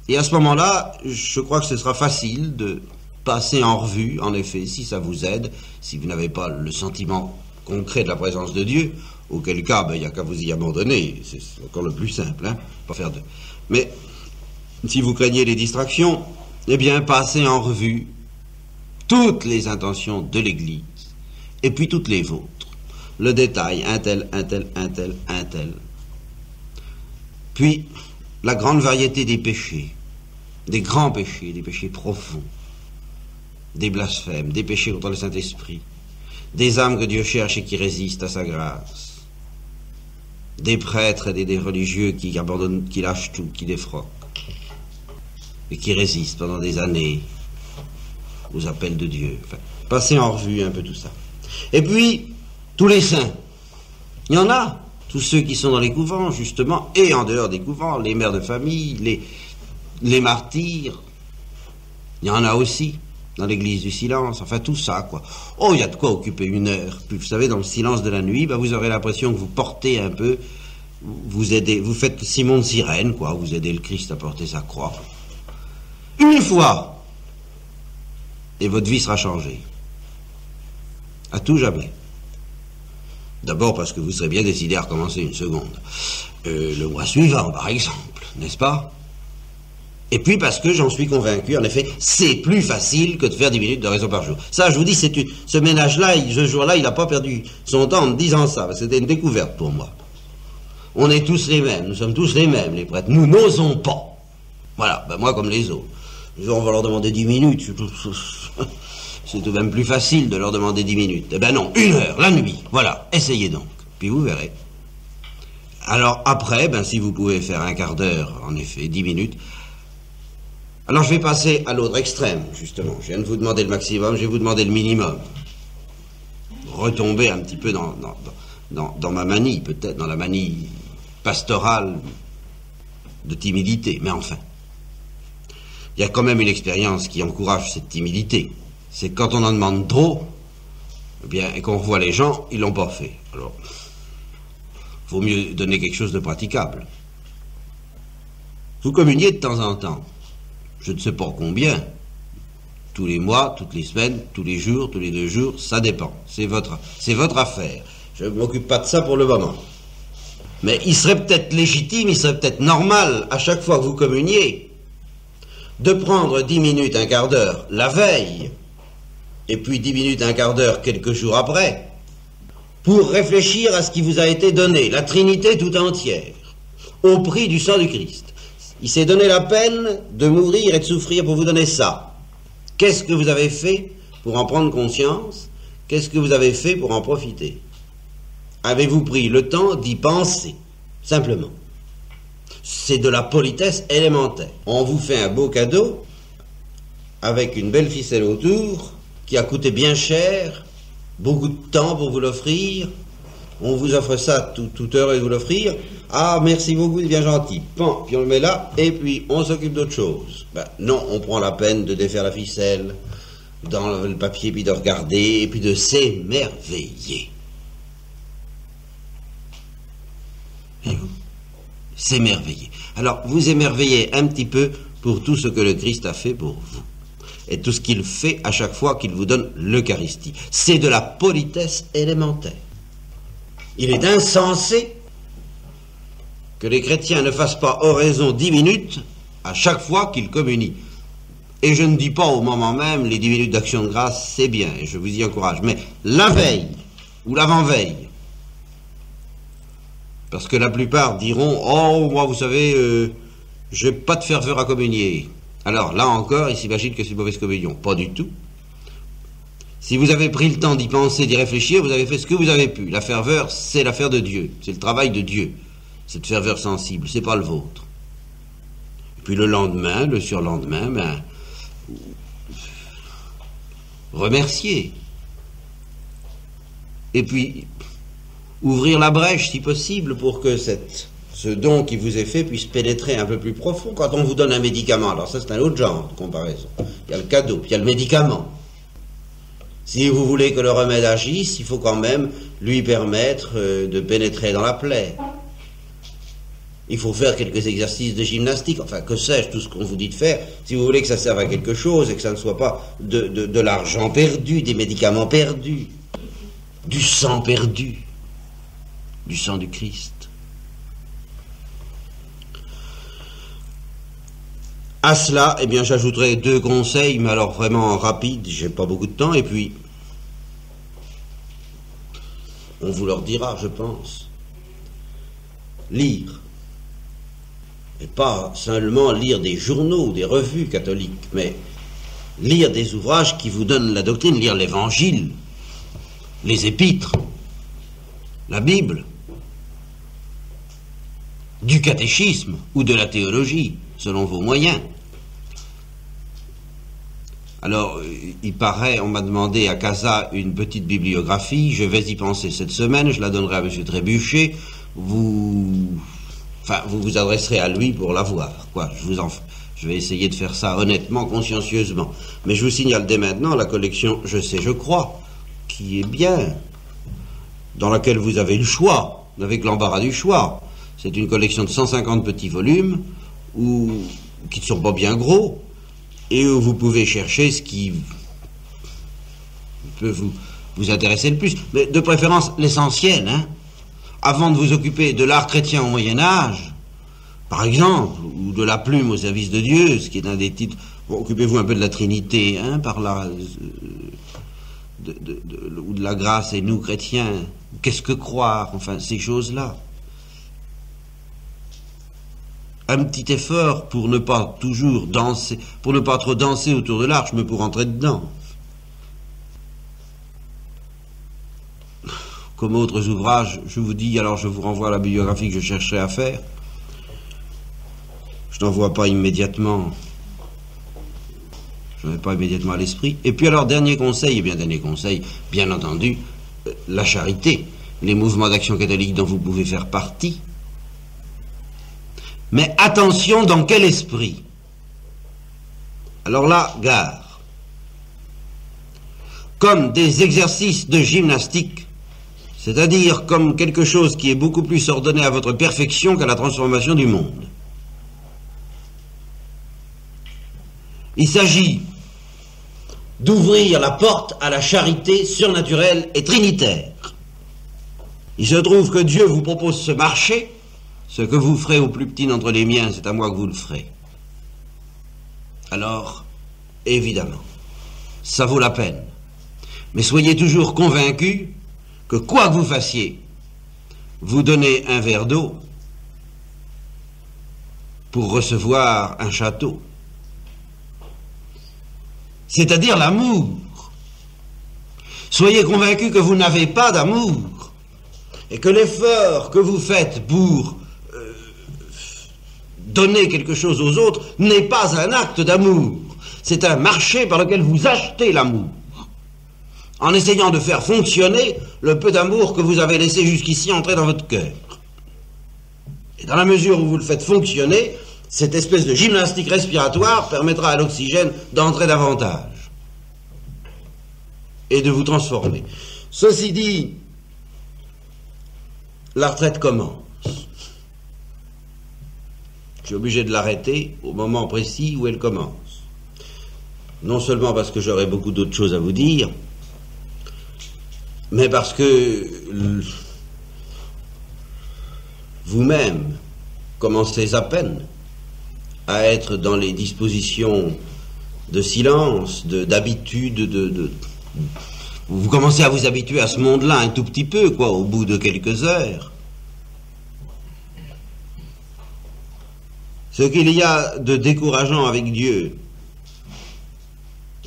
Et à ce moment-là, je crois que ce sera facile de passer en revue, en effet, si ça vous aide, si vous n'avez pas le sentiment concret de la présence de Dieu, auquel cas, ben, il n'y a qu'à vous y abandonner, c'est encore le plus simple, hein, pas faire de... Mais, si vous craignez les distractions, eh bien, passez en revue toutes les intentions de l'Église, et puis toutes les vôtres. Le détail, un tel, un tel, un tel, un tel. Puis, la grande variété des péchés, des grands péchés, des péchés profonds, des blasphèmes, des péchés contre le Saint-Esprit, des âmes que Dieu cherche et qui résistent à sa grâce, des prêtres et des religieux qui abandonnent, qui lâchent tout, qui défroquent, et qui résistent pendant des années aux appels de Dieu. Enfin, passez en revue un peu tout ça. Et puis, tous les saints, il y en a, tous ceux qui sont dans les couvents, justement, et en dehors des couvents, les mères de famille, les martyrs, il y en a aussi, dans l'église du silence, enfin tout ça, quoi. Oh, il y a de quoi occuper 1 heure. Puis vous savez, dans le silence de la nuit, ben, vous aurez l'impression que vous portez un peu, vous aidez, vous faites Simon de Cyrène, quoi, vous aidez le Christ à porter sa croix. 1 fois, et votre vie sera changée. À tout jamais. D'abord parce que vous serez bien décidé à recommencer 1 seconde. Le mois suivant, par exemple, n'est-ce pas? Et puis parce que j'en suis convaincu, en effet, c'est plus facile que de faire 10 minutes d'oraison par jour. Ça, je vous dis, ce ménage-là, ce jour-là, il n'a pas perdu son temps en me disant ça. C'était une découverte pour moi. On est tous les mêmes, nous sommes tous les mêmes, les prêtres. Nous n'osons pas. Voilà, ben moi comme les autres. On va leur demander 10 minutes. C'est tout de même plus facile de leur demander 10 minutes. Eh ben non, 1 heure, la nuit. Voilà, essayez donc. Puis vous verrez. Alors après, ben si vous pouvez faire 1 quart d'heure, en effet, 10 minutes. Alors je vais passer à l'autre extrême, justement. Je viens de vous demander le maximum, je vais vous demander le minimum. Retomber un petit peu dans ma manie, peut-être, dans la manie pastorale de timidité. Mais enfin, il y a quand même une expérience qui encourage cette timidité. C'est quand on en demande trop, eh bien, et qu'on revoit les gens, ils l'ont pas fait. Alors, vaut mieux donner quelque chose de praticable. Vous communiez de temps en temps. Je ne sais pas combien. Tous les mois, toutes les semaines, tous les jours, tous les 2 jours, ça dépend. C'est votre affaire. Je ne m'occupe pas de ça pour le moment. Mais il serait peut-être légitime, il serait peut-être normal, à chaque fois que vous communiez, de prendre 10 minutes, 1 quart d'heure, la veille, et puis 10 minutes, 1 quart d'heure, quelques jours après, pour réfléchir à ce qui vous a été donné, la Trinité tout entière, au prix du sang du Christ. Il s'est donné la peine de mourir et de souffrir pour vous donner ça. Qu'est-ce que vous avez fait pour en prendre conscience? Qu'est-ce que vous avez fait pour en profiter? Avez-vous pris le temps d'y penser? Simplement. C'est de la politesse élémentaire. On vous fait un beau cadeau, avec une belle ficelle autour, qui a coûté bien cher, beaucoup de temps pour vous l'offrir. On vous offre ça, tout heureux de vous l'offrir. Ah, merci beaucoup, c'est bien gentil. Bon, puis on le met là, et puis on s'occupe d'autre chose. Ben, non, on prend la peine de défaire la ficelle, dans le papier, puis de regarder, et puis de s'émerveiller. Et vous? S'émerveiller. Alors, vous émerveillez un petit peu pour tout ce que le Christ a fait pour vous. Et tout ce qu'il fait à chaque fois qu'il vous donne l'Eucharistie. C'est de la politesse élémentaire. Il est insensé que les chrétiens ne fassent pas oraison 10 minutes à chaque fois qu'ils communient. Et je ne dis pas au moment même, les 10 minutes d'action de grâce, c'est bien, et je vous y encourage, mais la veille, ou l'avant-veille, parce que la plupart diront, oh, moi, vous savez, j'ai pas de ferveur à communier. Alors, là encore, il s'imagine que c'est une mauvaise communion. Pas du tout. Si vous avez pris le temps d'y penser, d'y réfléchir, vous avez fait ce que vous avez pu. La ferveur, c'est l'affaire de Dieu. C'est le travail de Dieu. Cette ferveur sensible, c'est pas le vôtre. Et puis le lendemain, le surlendemain, ben, remercier. Et puis, ouvrir la brèche, si possible, pour que ce don qui vous est fait puisse pénétrer un peu plus profond. Quand on vous donne un médicament, alors ça c'est un autre genre de comparaison. Il y a le cadeau, puis il y a le médicament. Si vous voulez que le remède agisse, il faut quand même lui permettre de pénétrer dans la plaie. Il faut faire quelques exercices de gymnastique, enfin que sais-je, tout ce qu'on vous dit de faire, si vous voulez que ça serve à quelque chose et que ça ne soit pas de l'argent perdu, des médicaments perdus, du sang perdu, du sang du Christ. À cela, eh bien, j'ajouterai 2 conseils, mais alors vraiment rapides, j'ai pas beaucoup de temps, et puis on vous leur dira, je pense. Lire. Et pas seulement lire des journaux, des revues catholiques, mais lire des ouvrages qui vous donnent la doctrine, lire l'Évangile, les épîtres, la Bible, du catéchisme ou de la théologie, selon vos moyens. Alors, il paraît, on m'a demandé à Casa une petite bibliographie, je vais y penser cette semaine, je la donnerai à M. Trébuchet, vous vous adresserez à lui pour la voir, quoi. Je vais essayer de faire ça honnêtement, consciencieusement. Mais je vous signale dès maintenant la collection Je sais, je crois, qui est bien, dans laquelle vous avez le choix, avec l'embarras du choix. C'est une collection de 150 petits volumes, qui ne sont pas bien gros, et où vous pouvez chercher ce qui peut vous intéresser le plus. Mais de préférence l'essentiel, hein. Avant de vous occuper de l'art chrétien au Moyen-Âge, par exemple, ou de la plume au service de Dieu, ce qui est un des titres, bon, occupez-vous un peu de la Trinité, hein, ou de la grâce et nous chrétiens, qu'est-ce que croire, enfin, ces choses-là. Un petit effort pour ne pas toujours danser, pour ne pas trop danser autour de l'arche, mais pour entrer dedans. Comme autres ouvrages, je vous dis, alors je vous renvoie à la bibliographie que je chercherai à faire. Je n'en vois pas immédiatement. Je n'en ai pas immédiatement à l'esprit. Et puis alors, dernier conseil, bien entendu, la charité, les mouvements d'action catholique dont vous pouvez faire partie. Mais attention, dans quel esprit? Alors là, gare. Comme des exercices de gymnastique, c'est-à-dire comme quelque chose qui est beaucoup plus ordonné à votre perfection qu'à la transformation du monde. Il s'agit d'ouvrir la porte à la charité surnaturelle et trinitaire. Il se trouve que Dieu vous propose ce marché. Ce que vous ferez au plus petit d'entre les miens, c'est à moi que vous le ferez. Alors, évidemment, ça vaut la peine. Mais soyez toujours convaincus que quoi que vous fassiez, vous donnez un verre d'eau pour recevoir un château. C'est-à-dire l'amour. Soyez convaincus que vous n'avez pas d'amour et que l'effort que vous faites pour donner quelque chose aux autres n'est pas un acte d'amour. C'est un marché par lequel vous achetez l'amour, en essayant de faire fonctionner le peu d'amour que vous avez laissé jusqu'ici entrer dans votre cœur. Et dans la mesure où vous le faites fonctionner, cette espèce de gymnastique respiratoire permettra à l'oxygène d'entrer davantage et de vous transformer. Ceci dit, la retraite commence. Je suis obligé de l'arrêter au moment précis où elle commence. Non seulement parce que j'aurai beaucoup d'autres choses à vous dire, mais parce que vous-même, commencez à peine à être dans les dispositions de silence, d'habitude, vous commencez à vous habituer à ce monde-là un tout petit peu, quoi, au bout de quelques heures. Ce qu'il y a de décourageant avec Dieu,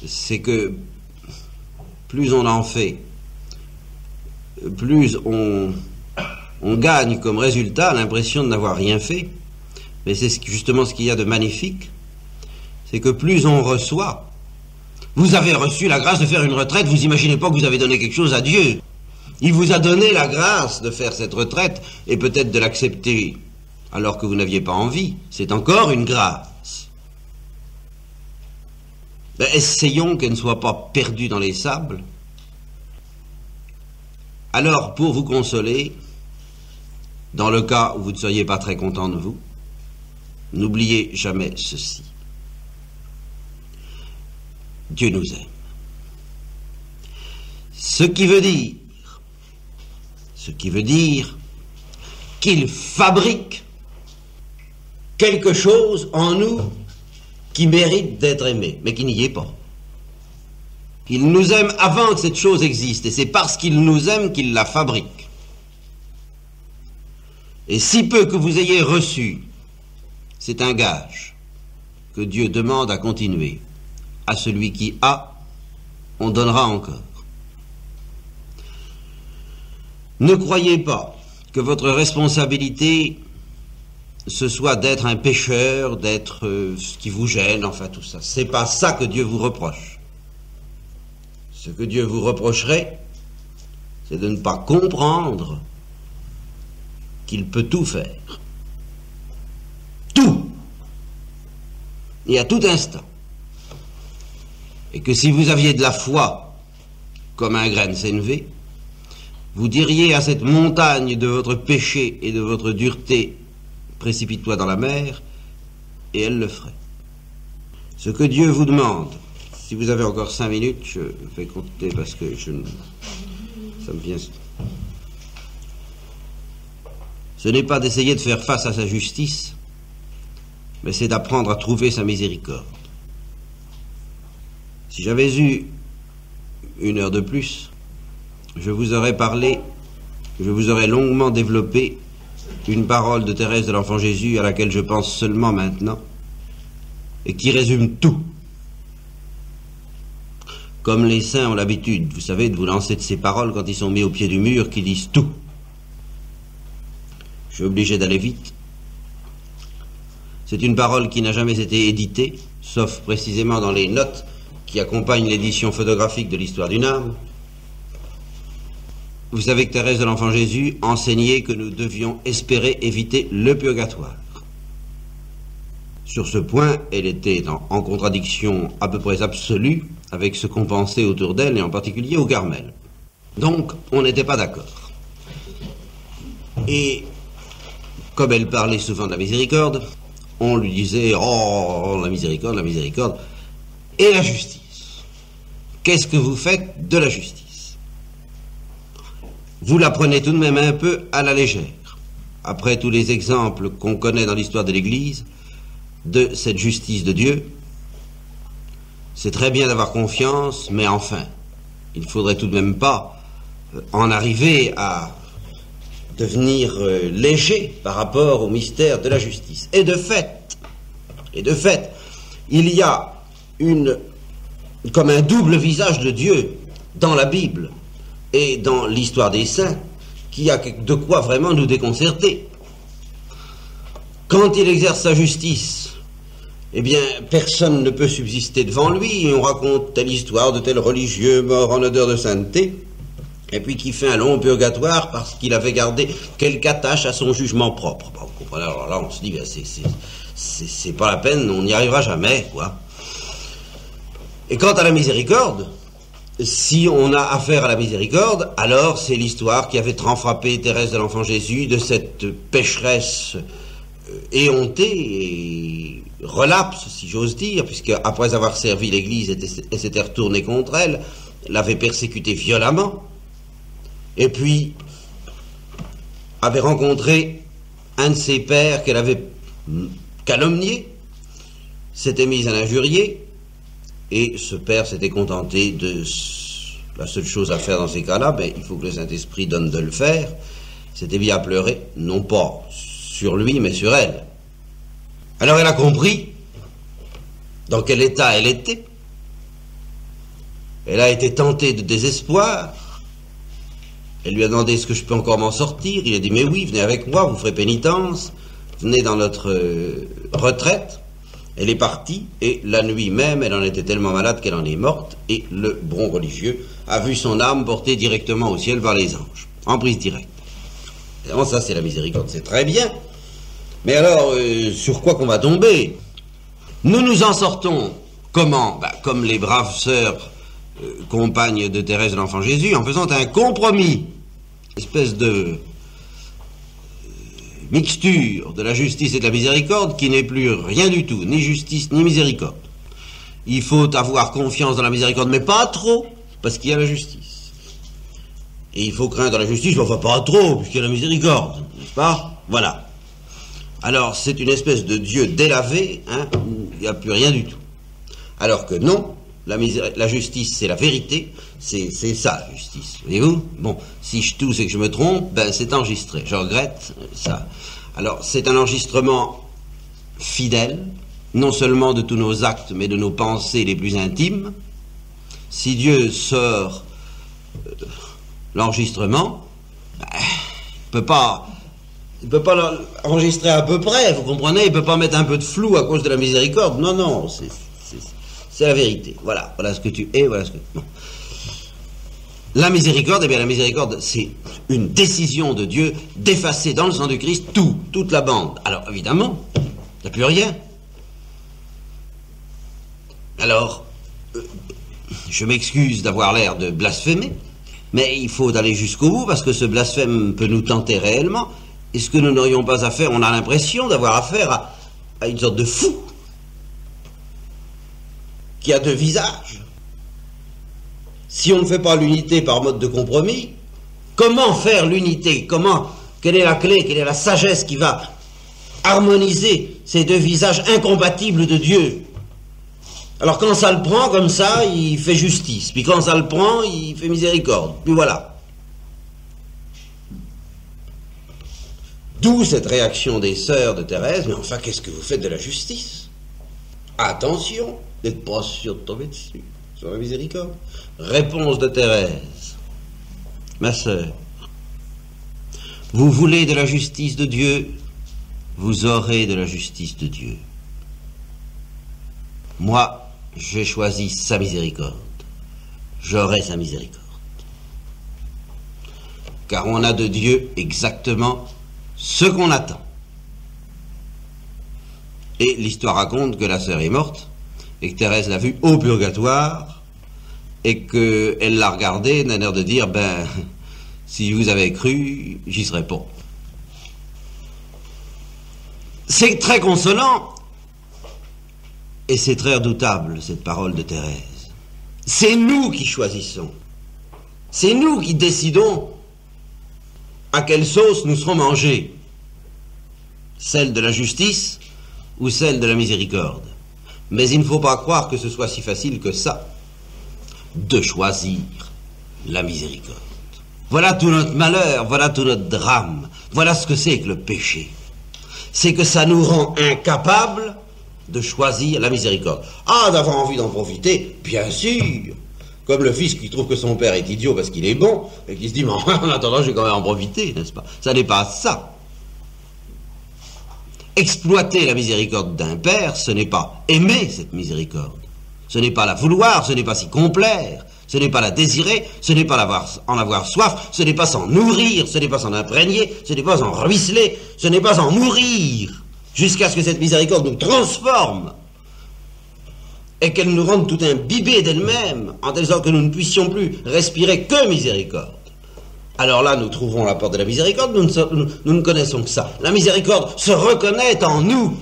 c'est que plus on en fait, plus on gagne comme résultat l'impression de n'avoir rien fait. Mais c'est justement ce qu'il y a de magnifique, c'est que plus on reçoit, vous avez reçu la grâce de faire une retraite, vous imaginez pas que vous avez donné quelque chose à Dieu. Il vous a donné la grâce de faire cette retraite et peut-être de l'accepter alors que vous n'aviez pas envie. C'est encore une grâce. Ben, essayons qu'elle ne soit pas perdue dans les sables. Alors, pour vous consoler, dans le cas où vous ne seriez pas très content de vous, n'oubliez jamais ceci. Dieu nous aime. Ce qui veut dire qu'il fabrique quelque chose en nous qui mérite d'être aimé, mais qui n'y est pas. Il nous aime avant que cette chose existe, et c'est parce qu'il nous aime qu'il la fabrique. Et si peu que vous ayez reçu, c'est un gage que Dieu demande à continuer. À celui qui a, on donnera encore. Ne croyez pas que votre responsabilité, ce soit d'être un pécheur, d'être ce qui vous gêne, enfin tout ça. C'est pas ça que Dieu vous reproche. Ce que Dieu vous reprocherait, c'est de ne pas comprendre qu'il peut tout faire. Tout. Et à tout instant. Et que si vous aviez de la foi, comme un grain de sénévé, vous diriez à cette montagne de votre péché et de votre dureté, précipite-toi dans la mer, et elle le ferait. Ce que Dieu vous demande, si vous avez encore 5 minutes, je vais compter parce que ça me vient... Ce n'est pas d'essayer de faire face à sa justice, mais c'est d'apprendre à trouver sa miséricorde. Si j'avais eu 1 heure de plus, je vous aurais parlé, je vous aurais longuement développé une parole de Thérèse de l'Enfant Jésus à laquelle je pense seulement maintenant et qui résume tout. Comme les saints ont l'habitude, vous savez, de vous lancer de ces paroles quand ils sont mis au pied du mur qui disent tout. Je suis obligé d'aller vite. C'est une parole qui n'a jamais été éditée, sauf précisément dans les notes qui accompagnent l'édition photographique de l'histoire d'une âme. Vous savez que Thérèse de l'Enfant Jésus enseignait que nous devions espérer éviter le purgatoire. Sur ce point, elle était en contradiction à peu près absolue avec ce qu'on pensait autour d'elle, et en particulier au Carmel. Donc, on n'était pas d'accord. Et, comme elle parlait souvent de la miséricorde, on lui disait « Oh, la miséricorde, la miséricorde ». Et la justice. Qu'est-ce que vous faites de la justice? Vous la prenez tout de même un peu à la légère. Après tous les exemples qu'on connaît dans l'histoire de l'Église, de cette justice de Dieu, c'est très bien d'avoir confiance, mais enfin, il ne faudrait tout de même pas en arriver à devenir léger par rapport au mystère de la justice. Et de fait, il y a comme un double visage de Dieu dans la Bible et dans l'histoire des saints qui a de quoi vraiment nous déconcerter. Quand il exerce sa justice, eh bien, personne ne peut subsister devant lui, et on raconte telle histoire de tel religieux mort en odeur de sainteté, et puis qui fait un long purgatoire parce qu'il avait gardé quelque attache à son jugement propre. Bon, vous comprenez, alors là, on se dit, ben, c'est pas la peine, on n'y arrivera jamais, quoi. Et quant à la miséricorde, si on a affaire à la miséricorde, alors c'est l'histoire qui avait tant frappé Thérèse de l'Enfant Jésus, de cette pécheresse éhontée et relapse, si j'ose dire, puisque après avoir servi l'Église et s'était retournée contre elle, l'avait persécutée violemment, et puis avait rencontré un de ses pères qu'elle avait calomnié s'était mis à l'injurier, et ce père s'était contenté de... La seule chose à faire dans ces cas-là, ben, il faut que le Saint-Esprit donne de le faire, s'était mis à pleurer, non pas sur lui, mais sur elle. Alors elle a compris dans quel état elle était. Elle a été tentée de désespoir. Elle lui a demandé: est-ce que je peux encore m'en sortir? Il a dit: mais oui, venez avec moi, vous ferez pénitence, venez dans notre retraite. Elle est partie, et la nuit même, elle en était tellement malade qu'elle en est morte, et le bon religieux a vu son âme portée directement au ciel par les anges, en prise directe. Évidemment, ça c'est la miséricorde, c'est très bien. Mais alors, sur quoi qu'on va tomber? Nous nous en sortons comment? Comme les braves sœurs compagnes de Thérèse de l'Enfant Jésus, en faisant un compromis, espèce de mixture de la justice et de la miséricorde qui n'est plus rien du tout, ni justice ni miséricorde. Il faut avoir confiance dans la miséricorde, mais pas trop, parce qu'il y a la justice. Et il faut craindre la justice, mais enfin pas trop, puisqu'il y a la miséricorde, n'est-ce pas? Voilà. Alors c'est une espèce de Dieu délavé, hein, où il n'y a plus rien du tout. Alors que non, la justice c'est la vérité, c'est ça la justice, voyez-vous? Bon, si je tousse et que je me trompe, ben c'est enregistré, je regrette ça. Alors c'est un enregistrement fidèle, non seulement de tous nos actes, mais de nos pensées les plus intimes. Si Dieu sort l'enregistrement, il peut pas l'enregistrer à peu près, vous comprenez? Il peut pas mettre un peu de flou à cause de la miséricorde. Non, non, c'est la vérité. Voilà ce que tu es, voilà ce que... Bon. La miséricorde, eh bien la miséricorde, c'est une décision de Dieu d'effacer dans le sang du Christ toute la bande. Alors évidemment, il n'y a plus rien. Alors, je m'excuse d'avoir l'air de blasphémer, mais il faut aller jusqu'au bout, parce que ce blasphème peut nous tenter réellement. Est-ce que nous n'aurions pas affaire, on a l'impression d'avoir affaire à une sorte de fou qui a deux visages. Si on ne fait pas l'unité par mode de compromis, comment faire l'unité? Quelle est la clé, quelle est la sagesse qui va harmoniser ces deux visages incompatibles de Dieu? Alors quand ça le prend comme ça, il fait justice, puis quand ça le prend, il fait miséricorde, puis voilà. D'où cette réaction des sœurs de Thérèse: mais enfin, qu'est-ce que vous faites de la justice? Attention, n'êtes pas sûr de tomber dessus, sur la miséricorde. Réponse de Thérèse: ma sœur, vous voulez de la justice de Dieu, vous aurez de la justice de Dieu. Moi, j'ai choisi sa miséricorde, j'aurai sa miséricorde. Car on a de Dieu exactement ce qu'on attend. Et l'histoire raconte que la sœur est morte, et que Thérèse l'a vue au purgatoire, et qu'elle l'a regardé d'un air de dire: ben, si vous avez cru, j'y serais pas. C'est très consolant, et c'est très redoutable, cette parole de Thérèse. C'est nous qui choisissons, c'est nous qui décidons à quelle sauce nous serons mangés, celle de la justice ou celle de la miséricorde. Mais il ne faut pas croire que ce soit si facile que ça, de choisir la miséricorde. Voilà tout notre malheur, voilà tout notre drame, voilà ce que c'est que le péché. C'est que ça nous rend incapables de choisir la miséricorde. Ah, d'avoir envie d'en profiter, bien sûr, comme le fils qui trouve que son père est idiot parce qu'il est bon, et qui se dit: mais en attendant, je vais quand même en profiter, n'est-ce pas? Ça n'est pas ça. Exploiter la miséricorde d'un père, ce n'est pas aimer cette miséricorde, ce n'est pas la vouloir, ce n'est pas s'y complaire, ce n'est pas la désirer, ce n'est pas en avoir soif, ce n'est pas s'en nourrir, ce n'est pas s'en imprégner, ce n'est pas en ruisseler, ce n'est pas en mourir, jusqu'à ce que cette miséricorde nous transforme et qu'elle nous rende tout imbibés d'elle-même, en telle sorte que nous ne puissions plus respirer que miséricorde. Alors là, nous trouverons la porte de la miséricorde, nous ne connaissons que ça. La miséricorde se reconnaît en nous.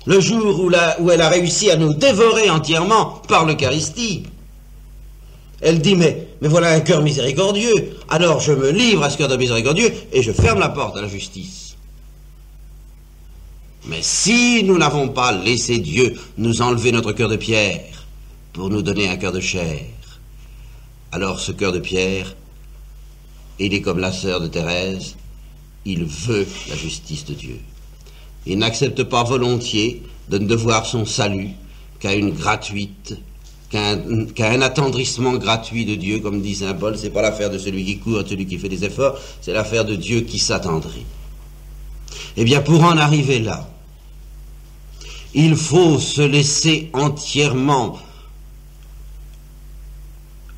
Le jour où elle a réussi à nous dévorer entièrement par l'Eucharistie, elle dit: mais voilà un cœur miséricordieux, alors je me livre à ce cœur de miséricordieux et je ferme la porte à la justice. Mais si nous n'avons pas laissé Dieu nous enlever notre cœur de pierre pour nous donner un cœur de chair, alors ce cœur de pierre, il est comme la sœur de Thérèse, il veut la justice de Dieu. Il n'accepte pas volontiers de ne devoir son salut qu'à une gratuite, qu'à un attendrissement gratuit de Dieu, comme dit saint Paul. C'est pas l'affaire de celui qui court, de celui qui fait des efforts, c'est l'affaire de Dieu qui s'attendrit. Eh bien, pour en arriver là, il faut se laisser entièrement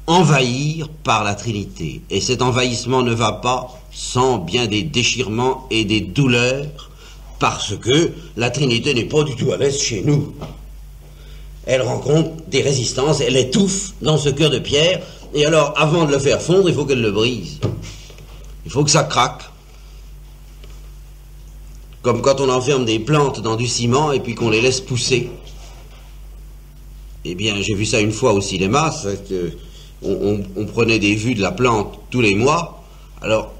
envahir par la Trinité. Et cet envahissement ne va pas sans bien des déchirements et des douleurs, parce que la Trinité n'est pas du tout à l'aise chez nous. Elle rencontre des résistances, elle étouffe dans ce cœur de pierre, et alors, avant de le faire fondre, il faut qu'elle le brise. Il faut que ça craque. Comme quand on enferme des plantes dans du ciment et puis qu'on les laisse pousser. Eh bien, j'ai vu ça une fois au cinéma, on prenait des vues de la plante tous les mois, alors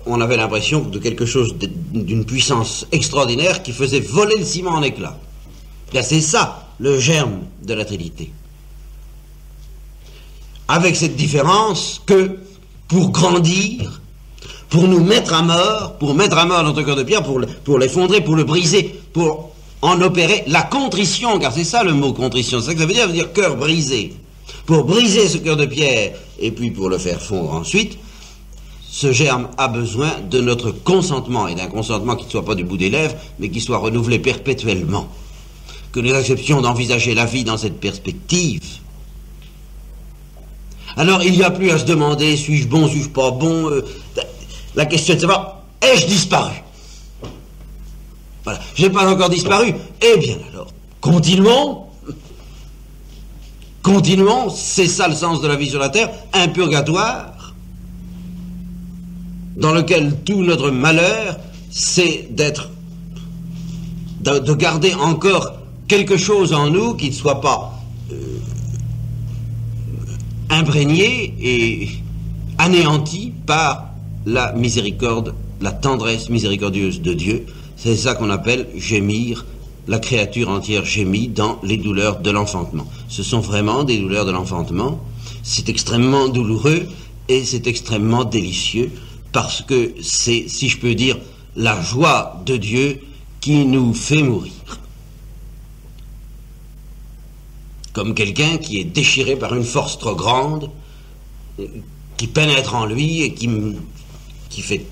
on avait l'impression de quelque chose d'une puissance extraordinaire qui faisait voler le ciment en éclats. C'est ça, le germe de la Trinité. Avec cette différence que, pour grandir, pour nous mettre à mort, pour mettre à mort notre cœur de pierre, pour l'effondrer, pour le briser, pour en opérer la contrition, car c'est ça le mot contrition, c'est ça que ça veut dire cœur brisé. Pour briser ce cœur de pierre, et puis pour le faire fondre ensuite, ce germe a besoin de notre consentement, et d'un consentement qui ne soit pas du bout des lèvres, mais qui soit renouvelé perpétuellement. Que nous acceptions d'envisager la vie dans cette perspective. Alors il n'y a plus à se demander, suis-je bon, suis-je pas bon, la question est de savoir, ai-je disparu? Voilà, je n'ai pas encore disparu. Eh bien alors, continuons. Continuons, c'est ça le sens de la vie sur la terre, un purgatoire, dans lequel tout notre malheur, c'est de garder encore quelque chose en nous qui ne soit pas imprégné et anéanti par la miséricorde, la tendresse miséricordieuse de Dieu. C'est ça qu'on appelle gémir, la créature entière gémit dans les douleurs de l'enfantement. Ce sont vraiment des douleurs de l'enfantement, c'est extrêmement douloureux et c'est extrêmement délicieux parce que c'est, si je peux dire, la joie de Dieu qui nous fait mourir. Comme quelqu'un qui est déchiré par une force trop grande, qui pénètre en lui et qui fait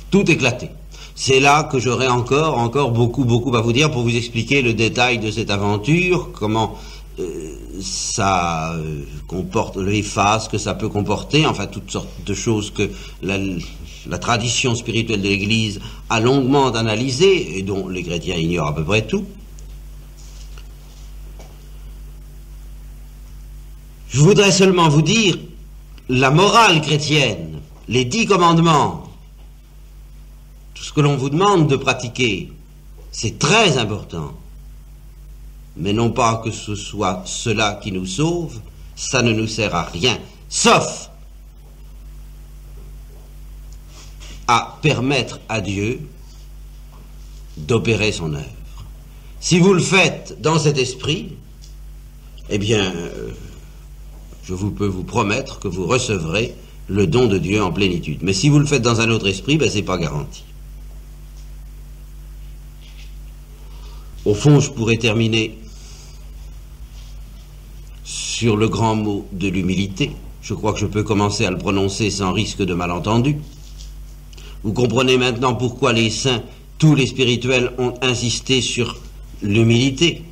tout éclater. C'est là que j'aurai encore beaucoup à vous dire pour vous expliquer le détail de cette aventure, comment ça comporte les phases que ça peut comporter, enfin toutes sortes de choses que la tradition spirituelle de l'Église a longuement analysées et dont les chrétiens ignorent à peu près tout. Je voudrais seulement vous dire la morale chrétienne, les 10 commandements, tout ce que l'on vous demande de pratiquer, c'est très important. Mais non pas que ce soit cela qui nous sauve, ça ne nous sert à rien, sauf à permettre à Dieu d'opérer son œuvre. Si vous le faites dans cet esprit, eh bien, je peux vous promettre que vous recevrez le don de Dieu en plénitude. Mais si vous le faites dans un autre esprit, ben c'est pas garanti. Au fond, je pourrais terminer sur le grand mot de l'humilité. Je crois que je peux commencer à le prononcer sans risque de malentendu. Vous comprenez maintenant pourquoi les saints, tous les spirituels, ont insisté sur l'humilité.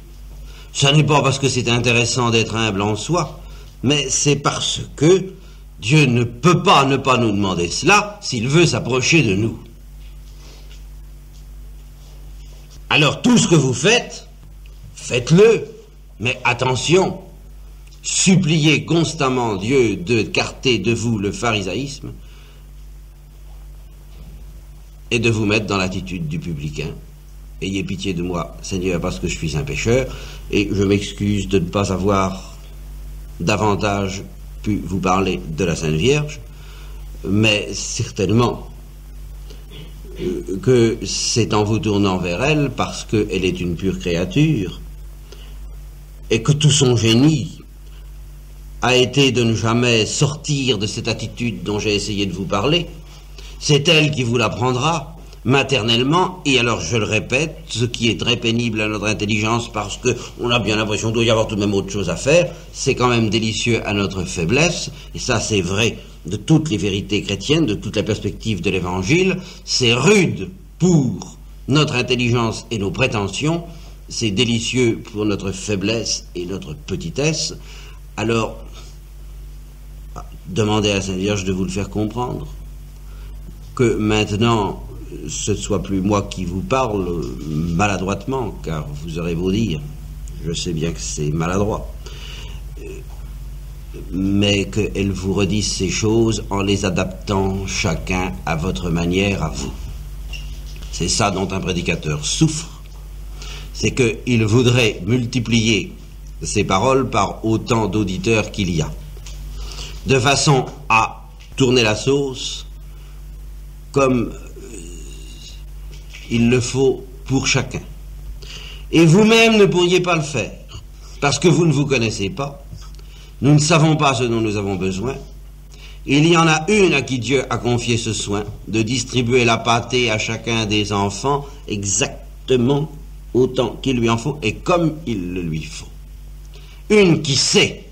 Ce n'est pas parce que c'est intéressant d'être humble en soi, mais c'est parce que Dieu ne peut pas ne pas nous demander cela s'il veut s'approcher de nous. Alors tout ce que vous faites, faites-le, mais attention, suppliez constamment Dieu d'écarter de vous le pharisaïsme et de vous mettre dans l'attitude du publicain. Ayez pitié de moi, Seigneur, parce que je suis un pécheur, et je m'excuse de ne pas avoir davantage pu vous parler de la Sainte Vierge, mais certainement, que c'est en vous tournant vers elle parce qu'elle est une pure créature et que tout son génie a été de ne jamais sortir de cette attitude dont j'ai essayé de vous parler. C'est elle qui vous l'apprendra maternellement, et alors je le répète, ce qui est très pénible à notre intelligence parce qu'on a bien l'impression qu'il doit y avoir tout de même autre chose à faire, c'est quand même délicieux à notre faiblesse, et ça c'est vrai de toutes les vérités chrétiennes, de toute la perspective de l'évangile, c'est rude pour notre intelligence et nos prétentions, c'est délicieux pour notre faiblesse et notre petitesse. Alors, demandez à la Sainte Vierge de vous le faire comprendre, que maintenant ce ne soit plus moi qui vous parle maladroitement, car vous aurez beau dire, je sais bien que c'est maladroit, mais qu'elle vous redise ces choses en les adaptant chacun à votre manière, à vous. C'est ça dont un prédicateur souffre, c'est qu'il voudrait multiplier ces paroles par autant d'auditeurs qu'il y a, de façon à tourner la sauce comme il le faut pour chacun. Et vous-même ne pourriez pas le faire, parce que vous ne vous connaissez pas, nous ne savons pas ce dont nous avons besoin. Il y en a une à qui Dieu a confié ce soin, de distribuer la pâtée à chacun des enfants exactement autant qu'il lui en faut et comme il le lui faut. Une qui sait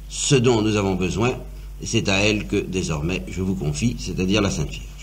ce dont nous avons besoin, et c'est à elle que désormais je vous confie, c'est-à-dire la Sainte Vierge.